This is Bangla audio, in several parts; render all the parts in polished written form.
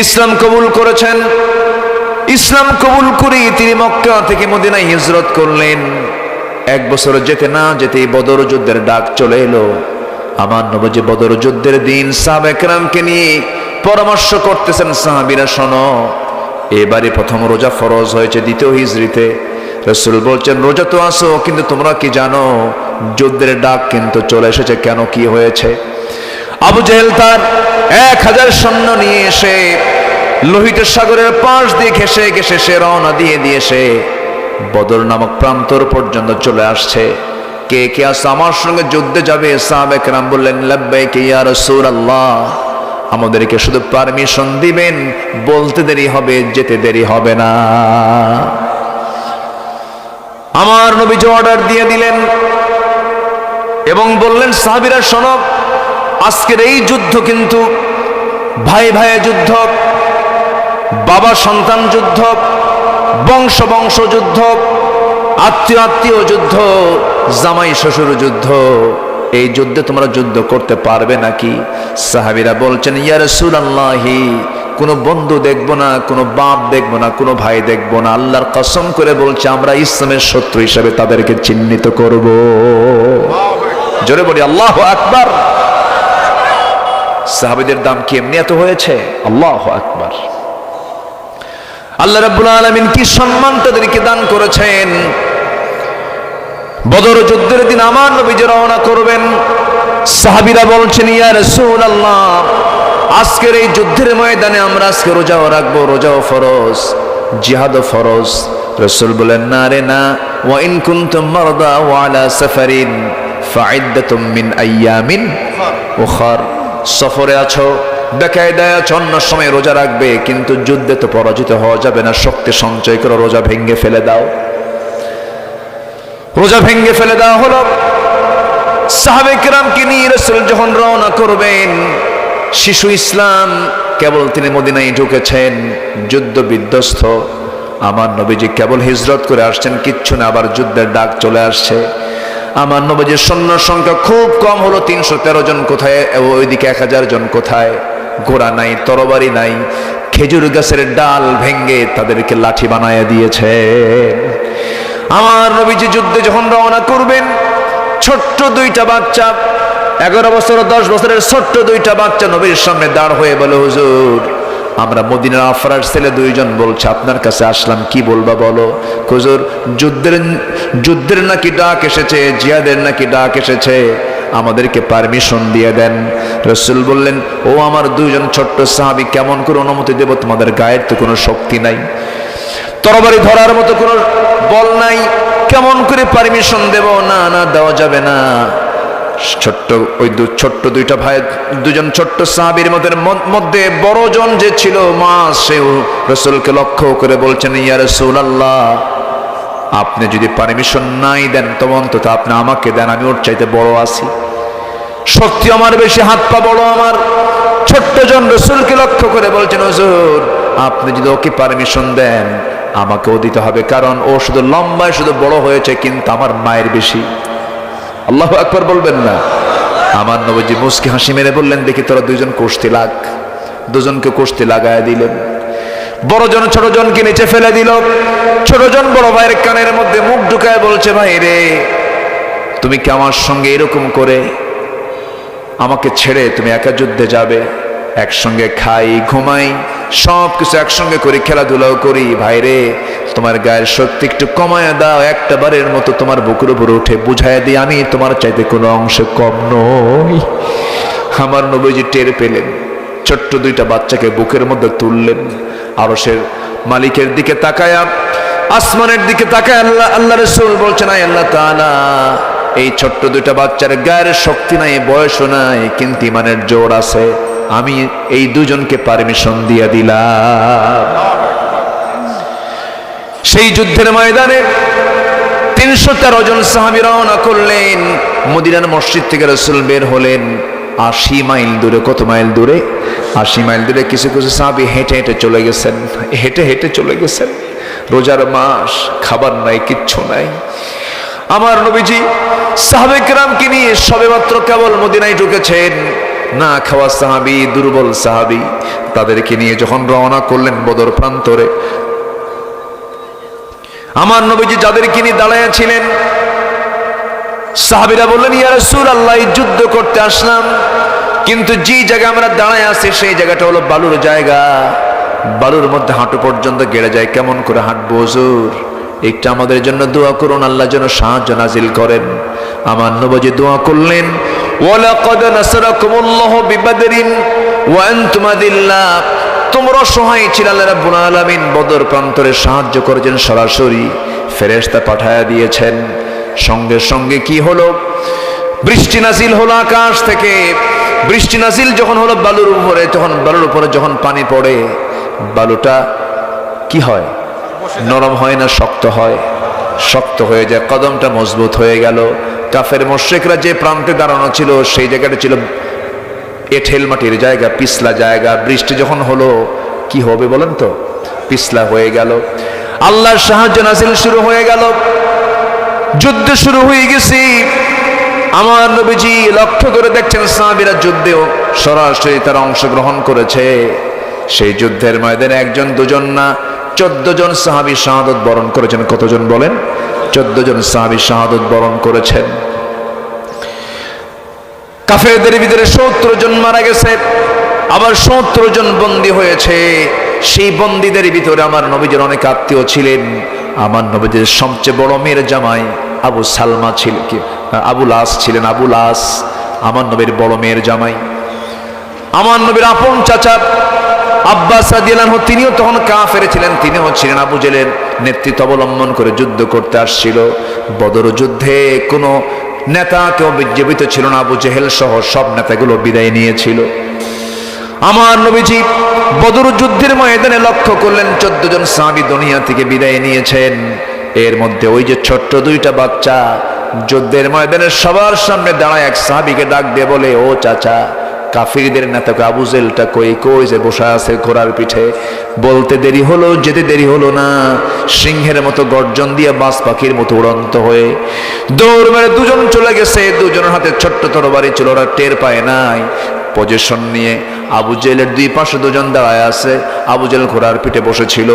ইসলাম কবুল করেছেন। ইসলাম কবুল করে তিনি মক্কা থেকে মদিনায় হিজরত করলেন। 1 বছর যেতে না যেতেই বদর যুদ্ধের ডাক চলে এলো। আমার নবী বদর যুদ্ধের দিন সাহাবায়ে কেরামকে নিয়ে পরামর্শ করতেছেন, সাহাবীরা শোনো, এবারে প্রথম রোজা ফরজ হয়েছে দ্বিতীয় হিজরিতে। রাসূল বলছেন, রোজা তো আসো, কিন্তু তোমরা কি জানো যুদ্ধের ডাক কিন্তু চলে এসেছে। কেন, কি হয়েছে? আবু জেহেল তার 1000 সৈন্য নিয়ে এসে লোহিত সাগরের পাশ দিয়ে ঘেসে ঘেসে সে রওনা দিয়ে সে বদর নামক প্রান্তর পর্যন্ত চলে আসছে। কে কে আসছে আমার সঙ্গে যুদ্ধে যাবে? সাহাবায়ে কেরাম বললেন, লাব্বাইক ইয়া রাসূলুল্লাহ, আমাদেরকে শুধু পারমিশন দিবেন, বলতে দেরি হবে, যেতে দেরি হবে না। আমার নবীজি অর্ডার দিয়ে দিলেন এবং বললেন, সাহাবীরা শোনো, আজকের এই যুদ্ধ কিন্তু ভাই ভাইয়ে যুদ্ধ, বাবা সন্তান যুদ্ধ, বংশ বংশ যুদ্ধ, আত্মীয় আত্মীয় যুদ্ধ, জামাই শ্বশুর যুদ্ধ। এই যুদ্ধে তোমরা যুদ্ধ করতে পারবে নাকি? সাহাবীরা বলছেন, ইয়া রাসূলুল্লাহি, কোনো বন্ধু দেখবো না, কোনো বাপ দেখবো না, কোনো ভাই দেখবো না, আল্লাহর কসম করে বলছে আমরা ইসলামের শত্রু হিসেবে তাদেরকে চিহ্নিত করব। জোরে বলি আল্লাহু আকবার। সাহাবীদের দাম কি এমনি এত হয়েছে? আল্লাহু আকবার। আল্লাহ রাব্বুল আলামিন কি সম্মান তাদেরকে দান করেছেন। বদর যুদ্ধের দিন আমার নবীজি রওনা করবেন। সাহাবীরা বলছেন, ইয়া রাসূলুল্লাহ, আজকের এই যুদ্ধের ময়দানে আমরা আজকে রোজাও রাখবো, রোজাও ফরজ, জিহাদও ফরজ। রাসূল বলেন, না রে না, ওয়া ইন কুনতুম মারদা ওয়া আলা সাফারিন ফাইদ্দাতুম মিন আইয়ামিন উখার। সফরে আছো, বেকায়দায় আছো, অন্য সময় রোজা রাখবে, কিন্তু যুদ্ধে তো পরাজিত হওয়া যাবে না, শক্তি সঞ্চয় করে রোজা ভেঙে ফেলে দাও। রোজা ভেঙে ফেলে দেওয়া হলো। সাহাবায়ে কেরামকে নিয়ে রাসূল যখন রওনা করবেন, শিশু ইসলাম কেবল তিনি মদিনায় ঢুকেছেন, যুদ্ধ বিধ্বস্ত। আমার নবীজি কেবল হিজরত করে আসছেন, কিচ্ছু না, আবার যুদ্ধের ডাক চলে আসছে। আমার নবীজির সৈন্য সংখ্যা খুব কম হলো, 313 জন কোথায়, ওইদিকে 1000 জন কোথায়। ঘোড়া নাই, তরবারি নাই, খেজুর গাছের ডাল ভেঙ্গে তাদেরকে লাঠি বানায়া দিয়েছে। আমার নবীজি যুদ্ধে যখন রওনা করবেন, ছোট্ট 2টা বাচ্চা, 11 বছর 10 বছরের ছোট্ট 2টা বাচ্চা নবীর সামনে দাঁড় হয়ে বলে, হুজুর, আমরা মদিনার আফরার ছেলে 2 জন বলছে আপনার কাছে আসলাম, কি বলবা বলো। হুজুর, যুদ্ধের নাকি ডাক এসেছে, জিহাদের নাকি ডাক এসেছে, আমাদেরকে পারমিশন দিয়ে দেন। রাসূল বললেন, ও আমার 2 জন ছোট্ট সাহাবী, কেমন করে অনুমতি দেব? তোমাদের গায়ের তো কোনো শক্তি নাই, তরবারি ধরার মতো কোনো বল নাই, কেমন করে পারমিশন দেব? না না, দেওয়া যাবে না। ছোট্ট 2টা ভাই, 2 জন ছোট্ট সাহাবীর মধ্যে বড়জন যে ছিল মা, সেও রাসূলকে লক্ষ্য করে বলছেন, ইয়া রাসূলুল্লাহ, আপনি যদি পারমিশন নাই দেন, তবে অন্তত আপনি আমাকে দেন, আমি ওর চাইতে বড় আছি, শক্তি আমার বেশি, হাত পা বড় আমার। ছোট্ট জন রাসূলকে লক্ষ্য করে বলছেন, হুজুর, আপনি যদি ওকে পারমিশন দেন, আমাকেও দিতে হবে, কারণ ও শুধু লম্বায় শুধু বড় হয়েছে, কিন্তু আমার মায়ের বেশি। আল্লাহু আকবার বলবেন না? আমার নবীজি মুস্কি হাসি মেরে বললেন, দেখি তোরা 2 জন কুস্তি লাগ। 2 জনকে কুস্তি লাগায় দিলেন। বড়জন ছোট জনকে নিচে ফেলে দিল। ছোট জন বড় ভাইয়ের কানের মধ্যে মুখ ঢুকায় বলছে, ভাই রে, তুমি কি আমার সঙ্গে এরকম করে আমাকে ছেড়ে তুমি একা যুদ্ধে যাবে? একসঙ্গে খাই, ঘুমাই, সব কিছু একসঙ্গে করি, খেলাধুলাও করি, ভাইরে তোমার গায়ের শক্তি একটু কমায় দাও, একটা বারের মতো তোমার বুকের উপর উঠে বুঝায় দিই আমি তোমার চাইতে কোনো অংশে কম নই। আমার নবীজি টের পেলেন, ছোট্ট 2টা বাচ্চাকে বুকের মধ্যে তুললেন, আরশের মালিকের দিকে তাকায়া, আসমানের দিকে তাকায় আল্লাহ রাসূল বলছেন, আয় আল্লাহ তাআলা, এই ছোট্ট 2টা বাচ্চার গায়ের শক্তি নাই, বয়সও নাই, কিন্তু ইমানের জোর আছে, আমি এই 2 জনকে পারমিশন দিয়ে দিলাম। সেই যুদ্ধের ময়দানে 313 জন সাহাবী রওনা করলেন। মদিনার মসজিদ থেকে রাসূল বের হলেন 80 মাইল দূরে। কত মাইল দূরে? 80 মাইল দূরে। কিছু কিছু সাহাবী হেঁটে হেঁটে চলে গেছেন, হেঁটে হেঁটে চলে গেছেন। রোজার মাস, খাবার নাই, কিচ্ছু নাই। আমার নবীজি সাহাবায়ে কেরামকে নিয়ে সবেমাত্র কেবল মদিনায় ঢুকেছেন। না খাওয়া সাহাবী, দুর্বল সাহাবী, তাদেরকে নিয়ে যখন রওনা করলেন বদর প্রান্তরে, আমার নবীজি যাদেরকে নিয়ে দাঁড়ায় ছিলেন, সাহাবীরা বললেন, ইয়া রাসূলুল্লাহ, যুদ্ধ করতে আসলাম, কিন্তু যে জায়গা আমরা দাঁড়ায় আছি সেই জায়গাটা হলো বালুর জায়গা, বালুর মধ্যে হাঁটু পর্যন্ত গেড়ে যায়, কেমন করে হাঁটবো হুজুর? একটু আমাদের জন্য দোয়া করুন, আল্লাহ যেন সাহায্য নাজিল করেন। আমার নবীজি দোয়া করলেন, ওয়ালাকাদ নাসারাকুমুল্লাহু বিবাদরিন ওয়া আনতুম আদিল্লাহ, তোমরা অসহায় ছিলে, আল্লাহ রাব্বুল আলামিন বদর প্রান্তরে সাহায্য করেছেন, সরাসরি ফেরেশতা পাঠায়া দিয়েছেন। সঙ্গে সঙ্গে কি হলো? বৃষ্টি নাজিল হলো আকাশ থেকে। বৃষ্টি নাজিল যখন হলো বালুর উপরে, তখন বালুর উপরে যখন পানি পড়ে, বালুটা কি হয়? নরম হয় না শক্ত হয়? শক্ত হয়ে যায়, কদমটা মজবুত হয়ে গেল। কাফের মুশরিকরা যে প্রান্তে দাঁড়ানো ছিল সেই জায়গাটা ছিল এঁঠেল মাটির জায়গা, পিছলা জায়গা। বৃষ্টি যখন হলো কি হবে বলেন তো? পিছলা হয়ে গেল। আল্লাহর সাহায্য নাজিল শুরু হয়ে গেল, যুদ্ধ শুরু হয়ে গেছে। আমার নবীজি লক্ষ্য করে দেখছেন সাহাবীরা যুদ্ধেও সরাসরি তারা অংশগ্রহণ করেছে। সেই যুদ্ধের ময়দানে একজন দুজন না 14 জন সাহাবী শাহাদাত বরণ করেছেন। কতজন বলেন? 14 জন সাহাবী শাহাদাত বরণ করেছেন। কাফেরদের ভিতরে 70 জন মারা গেছে, আবার 70 জন বন্দী হয়েছে। সেই বন্দীদের ভিতরে আমার নবীজির অনেক আত্মীয় ছিলেন। আমার নবীজির সবচেয়ে বড় মেয়ের জামাই আবু সালমা ছিল, কি আবুল আস ছিলেন। আবুল আস আমার নবীর বড় মেয়ের জামাই। আমার নবীর আপন চাচা আব্বাস রাদিয়াল্লাহু আনহু, তিনিও তখন কাফের ছিলেন, তিনিও ছিলেন আবু জেহেলের নেতৃত্ব অবলম্বন করে যুদ্ধ করতে আসছিল। বদর যুদ্ধে কোনো নেতা কেউ জীবিত ছিল না, আবু জেহেল সহ সব নেতাগুলো বিদায় নিয়েছিল। আমার নবীজি বদর যুদ্ধের ময়দানে লক্ষ্য করলেন 14 জন সাহাবী দুনিয়া থেকে বিদায় নিয়েছেন। এর মধ্যে ওই যে ছোট্ট 2টা বাচ্চা যুদ্ধের ময়দানে সবার সামনে দাঁড়ায় এক সাহাবীকে ডাক দিয়ে বলে, ও চাচা, কাফিরদের নেতাকে আবু জেহেলটা কই যে বসা আছে ঘোড়ার পিঠে। বলতে দেরি হলো, যেতে দেরি হলো না, সিংহের মতো গর্জন দিয়ে বাজ পাখির মতো উড়ন্ত হয়ে দৌড় মেরে 2 জন চলে গেছে। 2 জনের হাতে ছোট্ট তরবারি ছিল, ওরা টের পায় নাই। পজিশন নিয়ে আবু জেহেলের 2 পাশে 2 জন দাঁড়ায় আছে। আবু জেহেল ঘোড়ার পিঠে বসেছিল।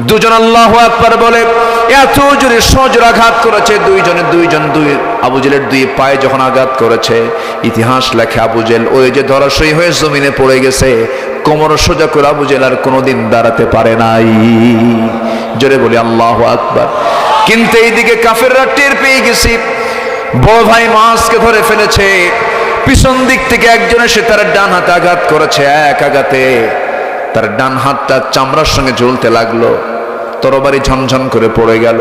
2 জন আল্লাহু আকবার বলে এত জোরে সজোর আঘাত করেছে। 2 জন আবু জেহেলের 2 পায়ে যখন আঘাত করেছে, ইতিহাস লেখে আবু জেহেল ওই যে ধরাশয়ী হয়ে জমিনে পড়ে গেছে। কোমর সোজা করে আবু জেহেল আর কোনোদিন দাঁড়াতে পারে নাই। জোরে বলি আল্লাহু আকবার। কিন্তু এইদিকে কাফেররা টের পেয়ে গেছে, বড় ভাই মুআজকে ধরে ফেলেছে। পিছন দিক থেকে একজন এসে তার ডান হাতে আঘাত করেছে। এক আঘাতে তার ডান হাতটা চামড়ার সঙ্গে ঝুলতে লাগলো, তরবারি ঝনঝন করে পড়ে গেল।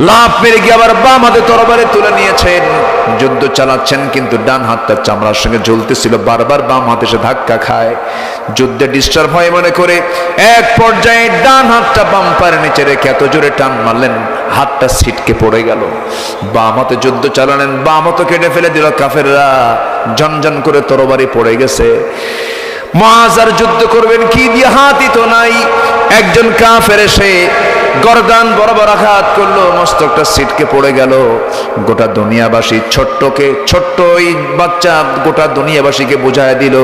লাফ মেরে গিয়ে আবার বাম হাতে তরবারি তুলে নিয়েছেন, যুদ্ধ চালাচ্ছেন, কিন্তু ডান হাতটা চামড়ার সঙ্গে ঝুলতেছিল। বারবার বাম হাতে সে ধাক্কা খায়, যুদ্ধে ডিস্টার্ব হয় মনে করে এক পর্যায়ে ডান হাতটা বাম পায়ের নিচে রেখে এত জোরে টান মারলেন, হাতটা ছিটকে পড়ে গেল। বাম হাতে যুদ্ধ চালালেন, বাম হাতে কেটে ফেলে দিল কাফেররা, ঝনঝন করে তরবারি পড়ে গেছে। মুআজ আর যুদ্ধ করবেন কি দিয়ে? হাতই তো নাই। একজন কাফের এসে গর্দান বরাবর আঘাত করলো, মস্তকটা ছিটকে পড়ে গেল। গোটা দুনিয়াবাসী ছোট্ট ওই বাচ্চা গোটা দুনিয়াবাসীকে বুঝায় দিল,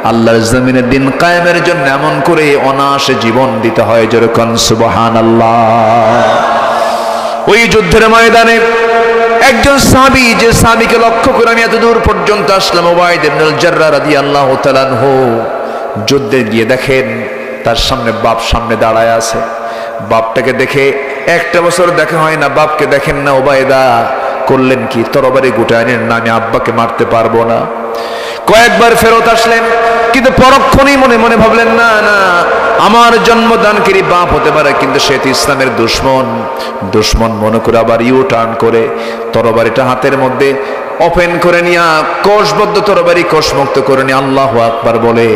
আল্লাহর জমিনের দিন কায়েমের জন্য এমন করে অনায়াসে জীবন দিতে হয়। যেরকম সুবহানাল্লাহ। ওই যুদ্ধের ময়দানে একজন সাহাবী, যে সাহাবীকে লক্ষ্য করে আমি এত দূর পর্যন্ত আসলাম, উবাইদ ইবনুল জাররাহ রাদিয়াল্লাহু তাআলা আনহু, যুদ্ধে গিয়ে দেখেন তার সামনে বাপ সামনে দাঁড়ায় আছে। বাপটাকে দেখে 1টা বছর দেখা হয় না, বাপকে দেখেন না। উবাইদা করলেন কি? তরবারি গুটায় নেন না, আমি আব্বাকে মারতে পারবো না। কয়েকবার ফেরত আসলেন, কিন্তু পরক্ষণেই মনে মনে ভাবলেন, না না, আমার জন্মদানকারী বাপ হতে পারে, কিন্তু সে তো ইসলামের দুশ্মন মনে করে আবার টার্ন করে তরবারিটা হাতের মধ্যে ওপেন করে নিয়ে কোষবদ্ধ তরবারি কোষমুক্ত করে নিয়ে আল্লাহু আকবার বলে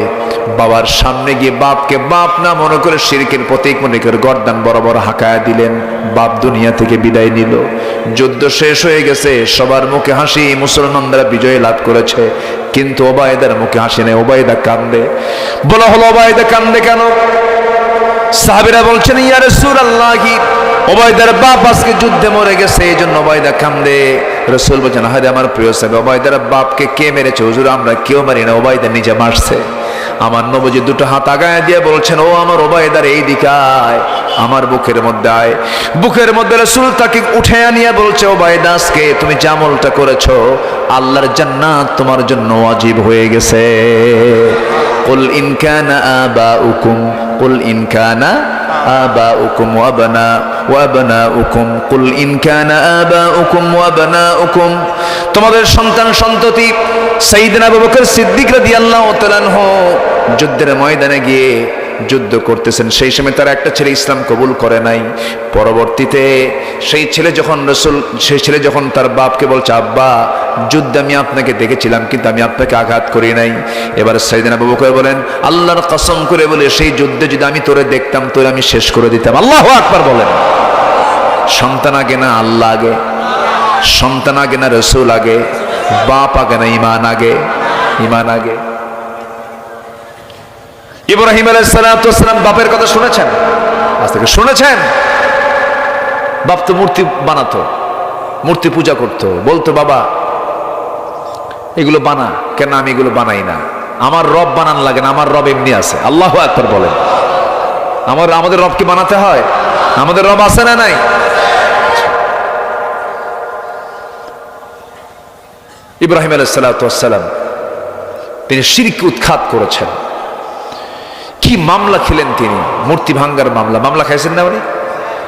বাবার সামনে গিয়ে বাপকে বাপ না মনে করে শিরকের প্রতীক মনে করে গর্দান বরাবর হাঁকায়া দিলেন। বাপ দুনিয়া থেকে বিদায় নিল। যুদ্ধ শেষ হয়ে গেছে, সবার মুখে হাসি, মুসলমানরা বিজয় লাভ করেছে, কিন্তু ওবায়দার মুখে হাসি নেই। ওবায়দা কান্দে। বলা হলো, ওবায়দা কান্দে কেন? সাহাবীরা বলছেন, ইয়া রাসূলুল্লাহ, ওবায়দার বাপ আজকে যুদ্ধে মরে গেছে, এই জন্য ওবায়দা কান্দে। রাসূল বলেন, হায় আমার প্রিয় সাহাবী, ওবায়দার বাপকে কে মেরেছে? হুজুর আমরা কেউ মারি না, ওবায়দা নিজে মারছে। আমার নবীজি দুটো হাত আগায় দিয়ে বলছেন, ও আমার ওবায়দার এই দিকে আয়, আমার বুকের মধ্যে আয়। বুকের মধ্যে রাসূল তাকে উঠে আনিয়ে বলছে, ওবায়দা আজকে তুমি যে আমলটা করেছো, আল্লাহর জান্নাত তোমার জন্য ওয়াজিব হয়ে গেছে। কুল ইন কানা আবাউকুম, কুল ইন কানা আবাউকুম ওয়া আবনাউকুম, কুল ইন কানা আবাউকুম ওয়া আবনাউকুম, তোমাদের সন্তান সন্ততি। সাইয়েদনা আবু বকর সিদ্দিক রাদিয়াল্লাহু তাআলা আনহু যুদ্ধের ময়দানে গিয়ে যুদ্ধ করতেছেন। সেই সময় তার একটা ছেলে ইসলাম কবুল করে নাই। পরবর্তীতে সেই ছেলে যখন তার বাপকে বলছে, আব্বা যুদ্ধে আমি আপনাকে দেখেছিলাম কিন্তু আমি আপনাকে আঘাত করি নাই। এবার সাইয়েদনা আবু বকর বলেন, আল্লাহর কসম করে বলে সেই যুদ্ধে যদি আমি তোরে দেখতাম, তোরে আমি শেষ করে দিতাম। আল্লাহু আকবার বলেন। সন্তান আগে না আল্লাহ আগে? সন্তান আগে না রাসূল আগে? বাপ আগে না ঈমান আগে? ঈমান আগে। ইব্রাহিম আলাইহিস সালাম বাপের কথা শুনেছেন? আজ থেকে শুনেছেন? বাপ তো মূর্তি বানাতো, মূর্তি পূজা করতো, বলতো বাবা এগুলো বানা। কেন? আমি এগুলো বানাই না, আমার রব বানান লাগে না, আমার রব এমনি আছে। আল্লাহু আকবার বলেন। আমাদের রব কি বানাতে হয়? আমাদের রব আছে না নাই? ইব্রাহিম আলাইহিস সালাম তিনি শিরক উৎখাত করেছেন। কি মামলা খেলেন তিনি, মূর্তি ভাঙ্গার মামলা খাইছেন না উনি?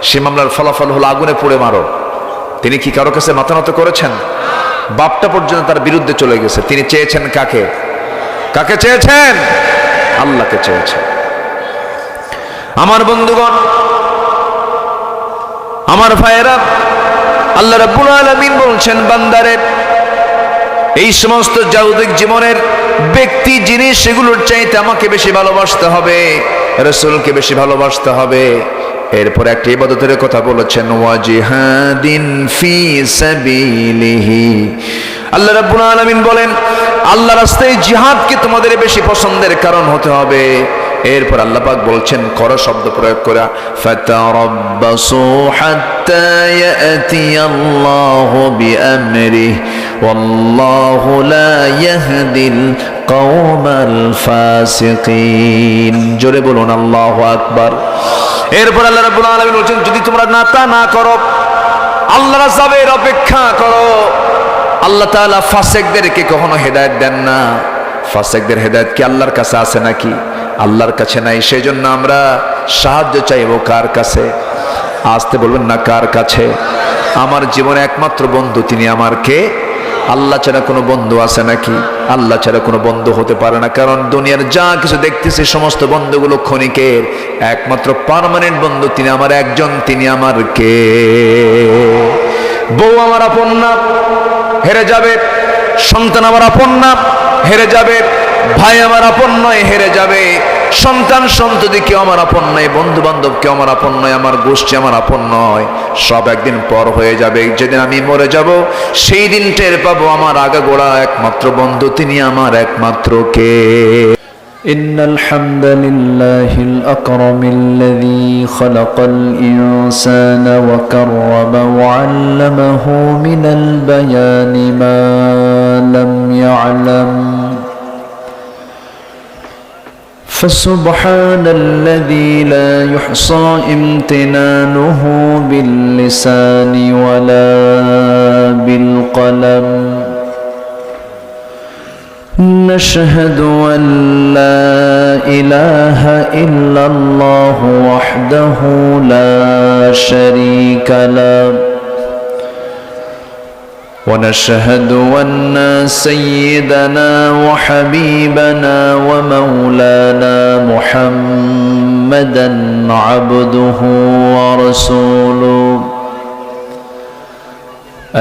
সে মামলার ফলাফল হলো আগুনে পুড়ে মারো। তিনি কি কারো কাছে মাথা নত করেছেন? বাপটা পর্যন্ত তার বিরুদ্ধে চলে গেছে। তিনি চেয়েছেন কাকে? কাকে চেয়েছেন? আল্লাহকে চেয়েছেন। আমার বন্ধুগণ, আমার ভাইয়েরা, আল্লাহ রাব্বুল আলামিন বলছেন, বান্দারে এই সমস্ত জাগতিক জীবনের ব্যক্তি জিনিস সেগুলোর চাইতে আমাকে বেশি ভালোবাসতে হবে, রাসূলকে বেশি ভালোবাসতে হবে। এরপর একটা ইবাদতের কথা বলেছেন, ওয়াজিহাদিন ফি সাবিলিহি। আল্লাহ রাব্বুল আলামিন বলেন, আল্লাহর রাস্তায় জিহাদকে তোমাদের বেশি পছন্দের কারণ হতে হবে। এরপর আল্লাহ পাক বলছেন, কর শব্দ প্রয়োগ করা, ফাতারাব্বাসু হাত্তা ইয়াতিয়াল্লাহু বিআমরিহি ওয়াল্লাহু লা ইয়াহদিল কওমাল ফাসিকিন। জোরে বলুন আল্লাহু আকবার। এরপর আল্লাহ রাব্বুল আলামিন বলছেন, যদি তোমরা না করো, আল্লাহর আযাবের অপেক্ষা করো। আল্লাহ তাআলা ফাসিকদেরকে কখনো হেদায়েত দেন না। ফাসিকদের হেদায়েত কি আল্লাহর কাছে আছে নাকি? আল্লাহর কাছে নাই। সেই জন্য আমরা সাহায্য চাইবো কার কাছে? আসতে বলবেন না, কার কাছে? আমার জীবনে একমাত্র বন্ধু তিনি আমার কে? আল্লাহ ছাড়া কোনো বন্ধু আছে নাকি? আল্লাহ ছাড়া কোনো বন্ধু হতে পারে না। কারণ দুনিয়ার যা কিছু দেখতেছি সমস্ত বন্ধুগুলো ক্ষণিকের। একমাত্র পার্মানেন্ট বন্ধু তিনি আমার একজন, তিনি আমার কে? বউ আমার আপন না, হেরে যাবে। সন্তান আমার আপন না, হেরে যাবে। ভাই আমার আপন নয়, হেরে যাবে। সন্তান সন্ততি কেউ আমার আপন নয়, বন্ধু বান্ধব কেউ আমার আপন নয়, আমার গোষ্ঠী আমার আপন নয়। সব একদিন পর হয়ে যাবে। যেদিন আমি মরে যাব সেই দিন টের পাবো আমার আগাগোড়া একমাত্র বন্ধু তিনি আমার একমাত্র কে? ইন্নাল হামদালিল্লাহিল আকরামিল্লাযী খালাকাল ইনসানা ওয়া কাররামা ওয়া 'আল্লামাহু মিনাল বায়ানি মা লাম ইয়া'লাম। فسبحان الذي لا يحصى امتنانه باللسان ولا بالقلم. نشهد أن لا إله إلا الله وحده لا شريك له، ونشهد أن سيدنا وحبيبنا ومولانا محمدا عبده ورسوله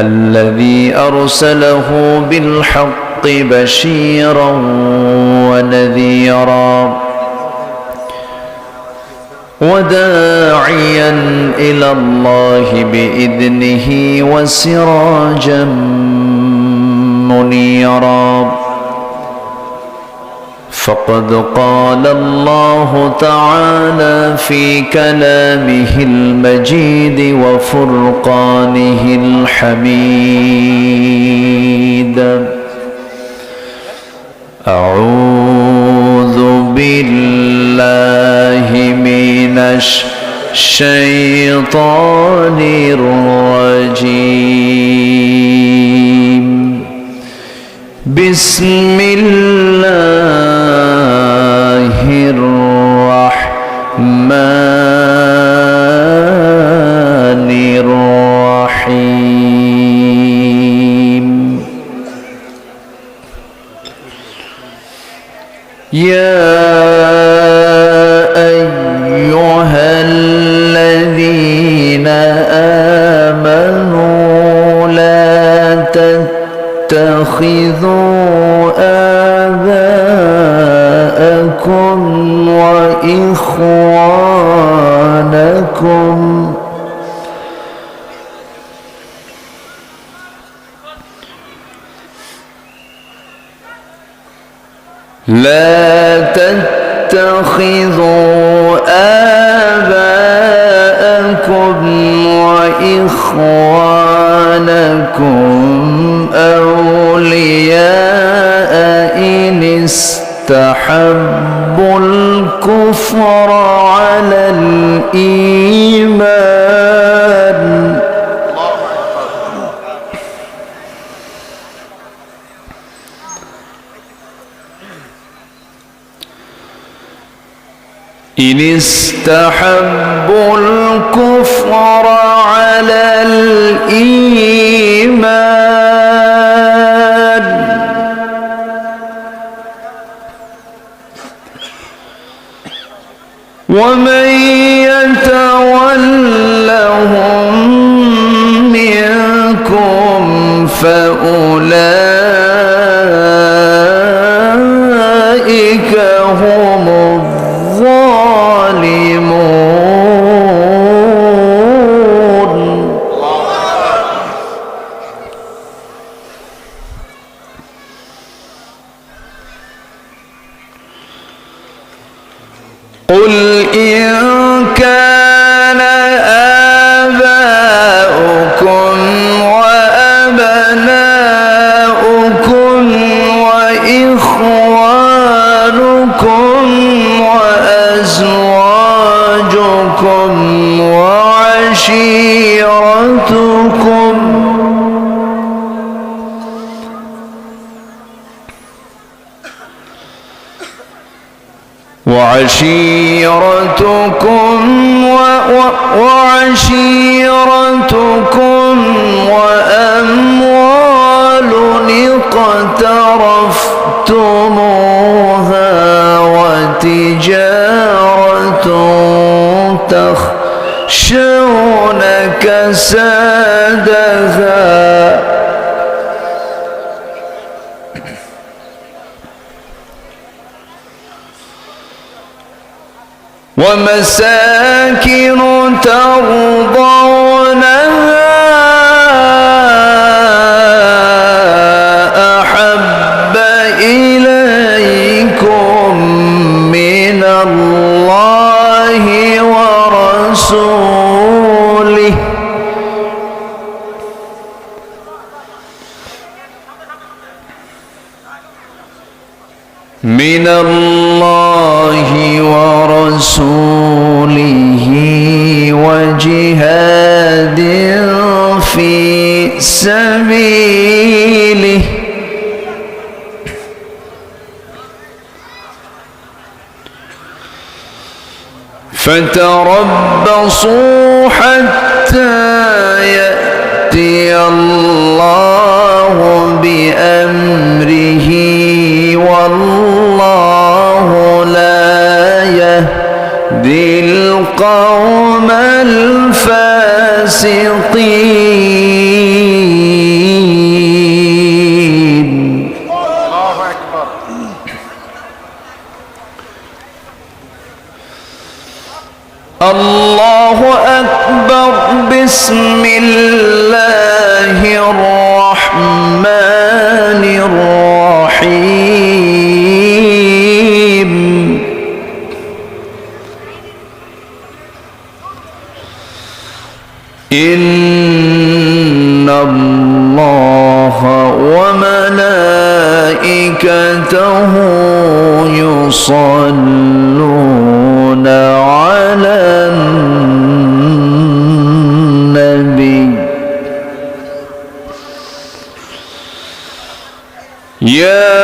الذي أرسله بالحق بشيرا ونذيرا وداعيا إلى الله بإذنه وسراجا منيرا فقد قال الله تعالى في كلامه المجيد وفرقانه الحميد أعوذ بالله من الشيطان الرجيم بسم الله الرحمن الرحيم يا أيها الذين آمنوا لا تتخذوا آباءكم وإخوانكم لا تتخذوا آباءكم وإخوانكم أولياء إن استحبوا الكفر على الإيمان إن استحبوا الكفر على الإيمان ومن يتولهم منكم فأولئك هم الظالمون قل إن كان آباؤكم وأبناؤكم وإخوانكم وأزواجكم وعشيرتكم وأموال اقترفتموها وتجارة تخشون كسادها ومساكن ترضونها أحب إليكم من الله ورسوله وجهاد في سبيله فتربصوا حتى يأتي الله بأمره والله لا يهدي القوم الفاسقين. الله أكبر. الله أكبر. بسم الله الرحمن الرحيم. إن الله وملائكته يصلون على النبي يا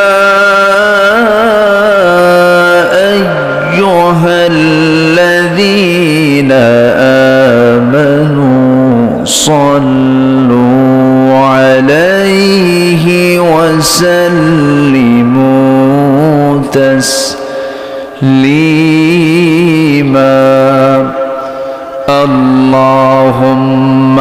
أيها الذين آمنوا صلوا عليه وسلموا تسليما اللهم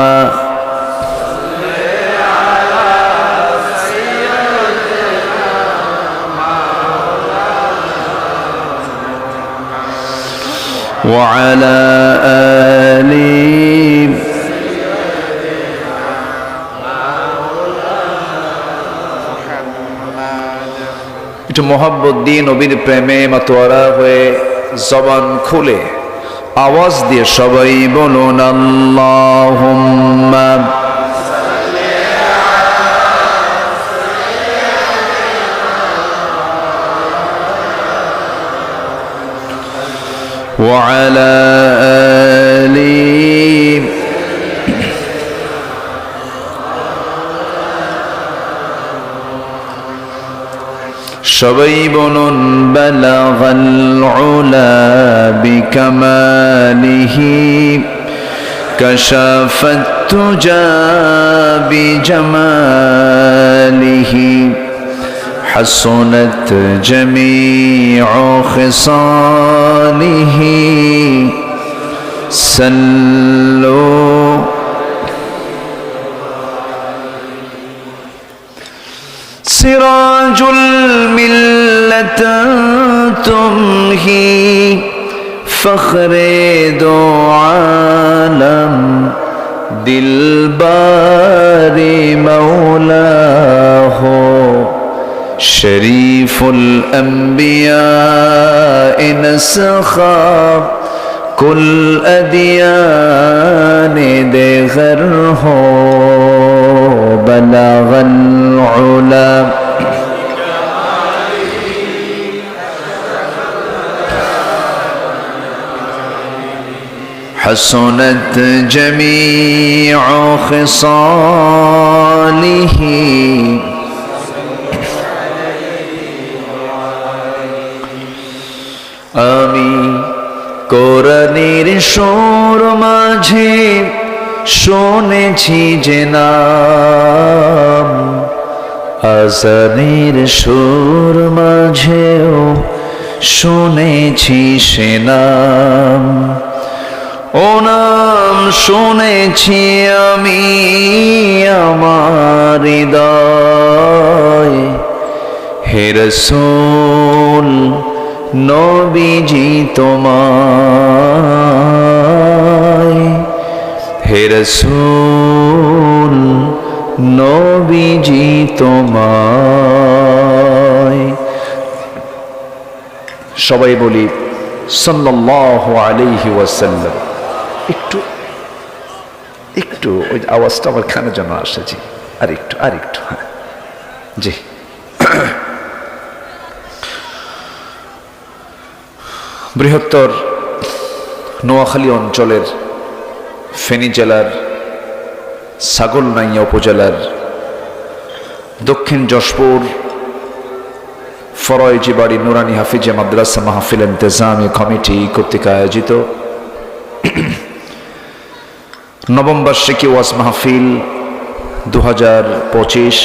وعلى آله একটু মোহাব্বত দিয়ে নবীর প্রেমে মাতোয়ারা হয়ে জবান খুলে আওয়াজ দিয়ে সবাই বলুন আল্লাহুম্মা وعلى آله সবাই বলুন বালাগাল উলা বিকামালিহি কাশাফাত তুজা বিজামালিহি حسنت جميع خصاله صلوا سراج الملة تمهي فخر دو عالم دلبار مولاه شريف الأنبياء نسخا كل أديان دغره بلغ العلا حسنت جميع خصاله আমি কোরআনের সুর মাঝে শুনেছি যে নাম আজানের সুর মাঝেও শুনেছি সে নাম ও নাম শুনেছি আমি আমার হৃদয় হে রাসূল নবীজি তোমায় হে রাসূল নবীজি তোমায় সবাই বলি সাল্লাল্লাহু আলাইহি ওয়াসাল্লাম একটু একটু ওই আওয়াজটা আমার কানে যেন আসে জি আর একটু হ্যাঁ জি বৃহত্তর নোয়াখালী অঞ্চলের ফেনী জেলার ছাগলনাইয়া উপজেলার দক্ষিণ যশপুর ফরয়েজি বাড়ি নুরানি হাফিজে মাদ্রাসা মাহফিল ইন্তেজামি কমিটি কর্তৃক আয়োজিত নবম বার্ষিকী ওয়াজ মাহফিল 2025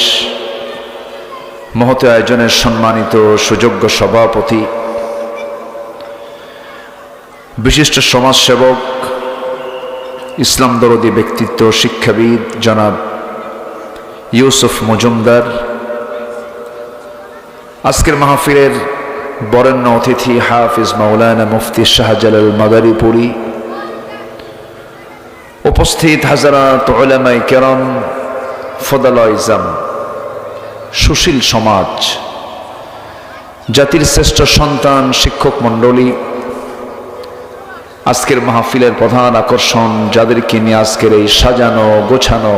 মহৎ আয়োজনের সম্মানিত সুযোগ্য সভাপতি বিশিষ্ট সমাজসেবক ইসলাম দরদী ব্যক্তিত্ব শিক্ষাবিদ জনাব ইউসুফ মজুমদার, আজকের মাহফিলের বরেণ্য অতিথি হাফিজ মাওলানা মুফতি শাহজালাল মাদারীপুরী, উপস্থিত হাজারাত উলামায়ে কেরাম, ফদালায়ে ইজাম, সুশীল সমাজ, জাতির শ্রেষ্ঠ সন্তান শিক্ষক মণ্ডলী, আজকের মাহফিলের প্রধান আকর্ষণ, যাদেরকে নিয়ে আজকের এই সাজানো গোছানো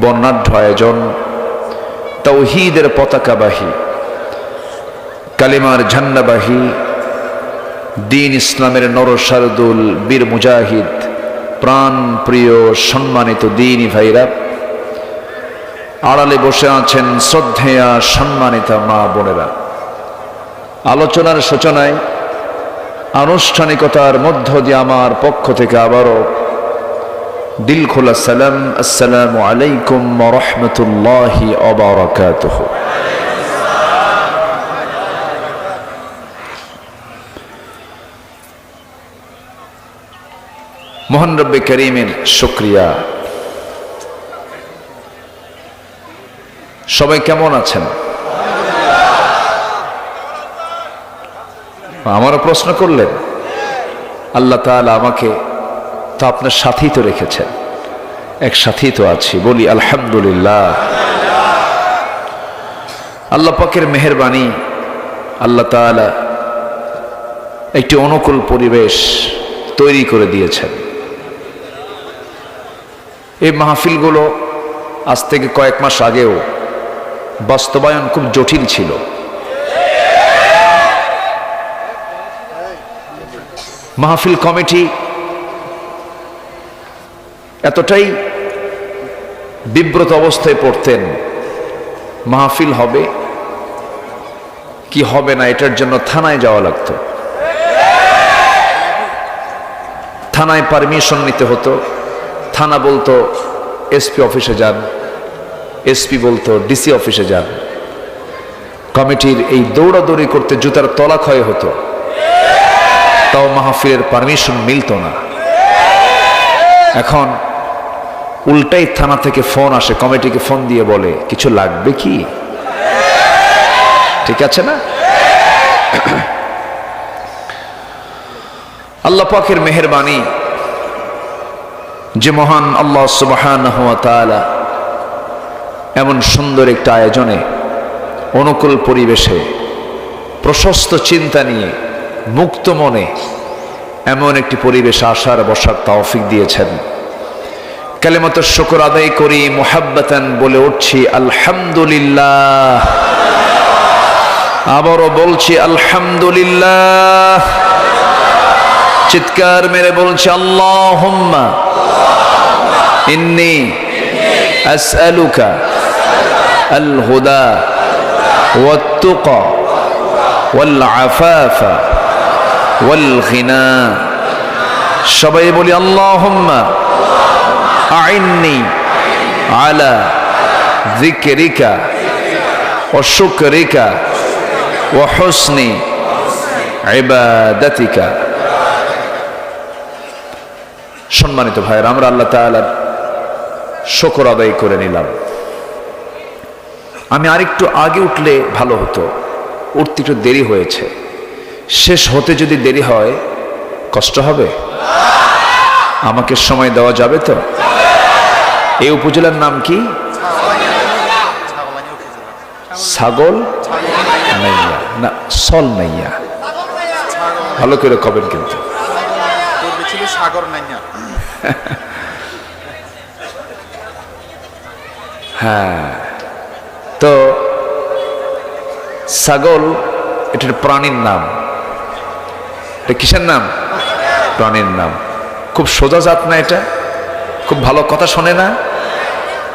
বর্ণাঢ্য আয়োজন, তাওহীদের পতাকাবাহী, কালিমার ঝান্ডাবাহী, দ্বীন ইসলামের নরসারদুল বীর মুজাহিদ, প্রাণ প্রিয় সম্মানিত দ্বীনী ভাইরা, আড়ালে বসে আছেন শ্রদ্ধেয়া সম্মানিতা মা বোনেরা। আলোচনার সূচনায় আনুষ্ঠানিকতার মধ্য দিয়ে আমার পক্ষ থেকে আবারও দিল খোলা সালাম, আসসালামু আলাইকুম ওয়া রাহমাতুল্লাহি ওয়া বারাকাতুহু। মহান রব্বে করিমের শুকরিয়া। সবাই কেমন আছেন? আমারও প্রশ্ন করলেন। আল্লাহ তাআলা আমাকে তো আপনার সাথেই তো রেখেছেন, এক সাথেই তো আছি, বলি আলহামদুলিল্লাহ। আল্লাহ পাকের মেহেরবানি, আল্লাহ তাআলা একটি অনুকূল পরিবেশ তৈরি করে দিয়েছেন। এই মাহফিলগুলো আজ থেকে কয়েক মাস আগেও বাস্তবায়ন খুব জটিল ছিল। মাহফিল কমিটি এতটাই বিব্রত অবস্থায় পড়তেন, মাহফিল হবে কি হবে না এটার জন্য থানায় যাওয়া লাগতো, থানায় পারমিশন নিতে হতো। থানা বলতো এসপি অফিসে যান, এসপি বলতো ডিসি অফিসে যান। কমিটির এই দৌড়াদৌড়ি করতে জুতার তলা ক্ষয় হতো, তাও মাহফিলের পারমিশন মিলত না। এখন উল্টাই থানা থেকে ফোন আসে, কমিটিকে ফোন দিয়ে বলে কিছু লাগবে কি? ঠিক আছে না? আল্লাহ পাকের মেহেরবানি যে মহান আল্লাহ সুবহানাহু ওয়া তাআলা এমন সুন্দর একটা আয়োজনে, অনুকূল পরিবেশে, প্রশস্ত চিন্তা নিয়ে, মুক্ত মনে এমন একটি পরিবেশে আসার বসার তৌফিক দিয়েছেন। কালিমাতুশ শুকর আদায় করি, মুহাব্বাতান বলে উঠছি আলহামদুলিল্লাহ। আবারও বলছি আলহামদুলিল্লাহ। চিৎকার মেরে বলছি আল্লাহুম্মা ইন্নী আসআলুকা আল হুদা ওয়াত তুকা ওয়াল আফাফা ওয়াল গিনা। সবাই বলি আল্লাহুম্মা আইন্নি আলা যিকরিকা ওয়া শুকরিকা ওয়া হুসনি ইবাদাতিকা। সম্মানিত ভাইয়েরা, আমরা আল্লাহ তাআলার শুকর আদায় করে নিলাম। আমি আরেকটু আগে উঠলে ভালো হতো, উঠতে একটু দেরি হয়েছে। শেষ হতে যদি দেরি হয় কষ্ট হবে? আমাকে সময় দেওয়া যাবে তো? এই উপজেলার নাম কি? ছাগল নাইয়া না সল নাইয়া, ভালো করে কবেন কিন্তু। হ্যাঁ, তো ছাগল এটার প্রাণীর নাম। এটা কিসের নাম? প্রাণীর নাম। খুব সোজা জাত না এটা? খুব ভালো কথা শোনে না?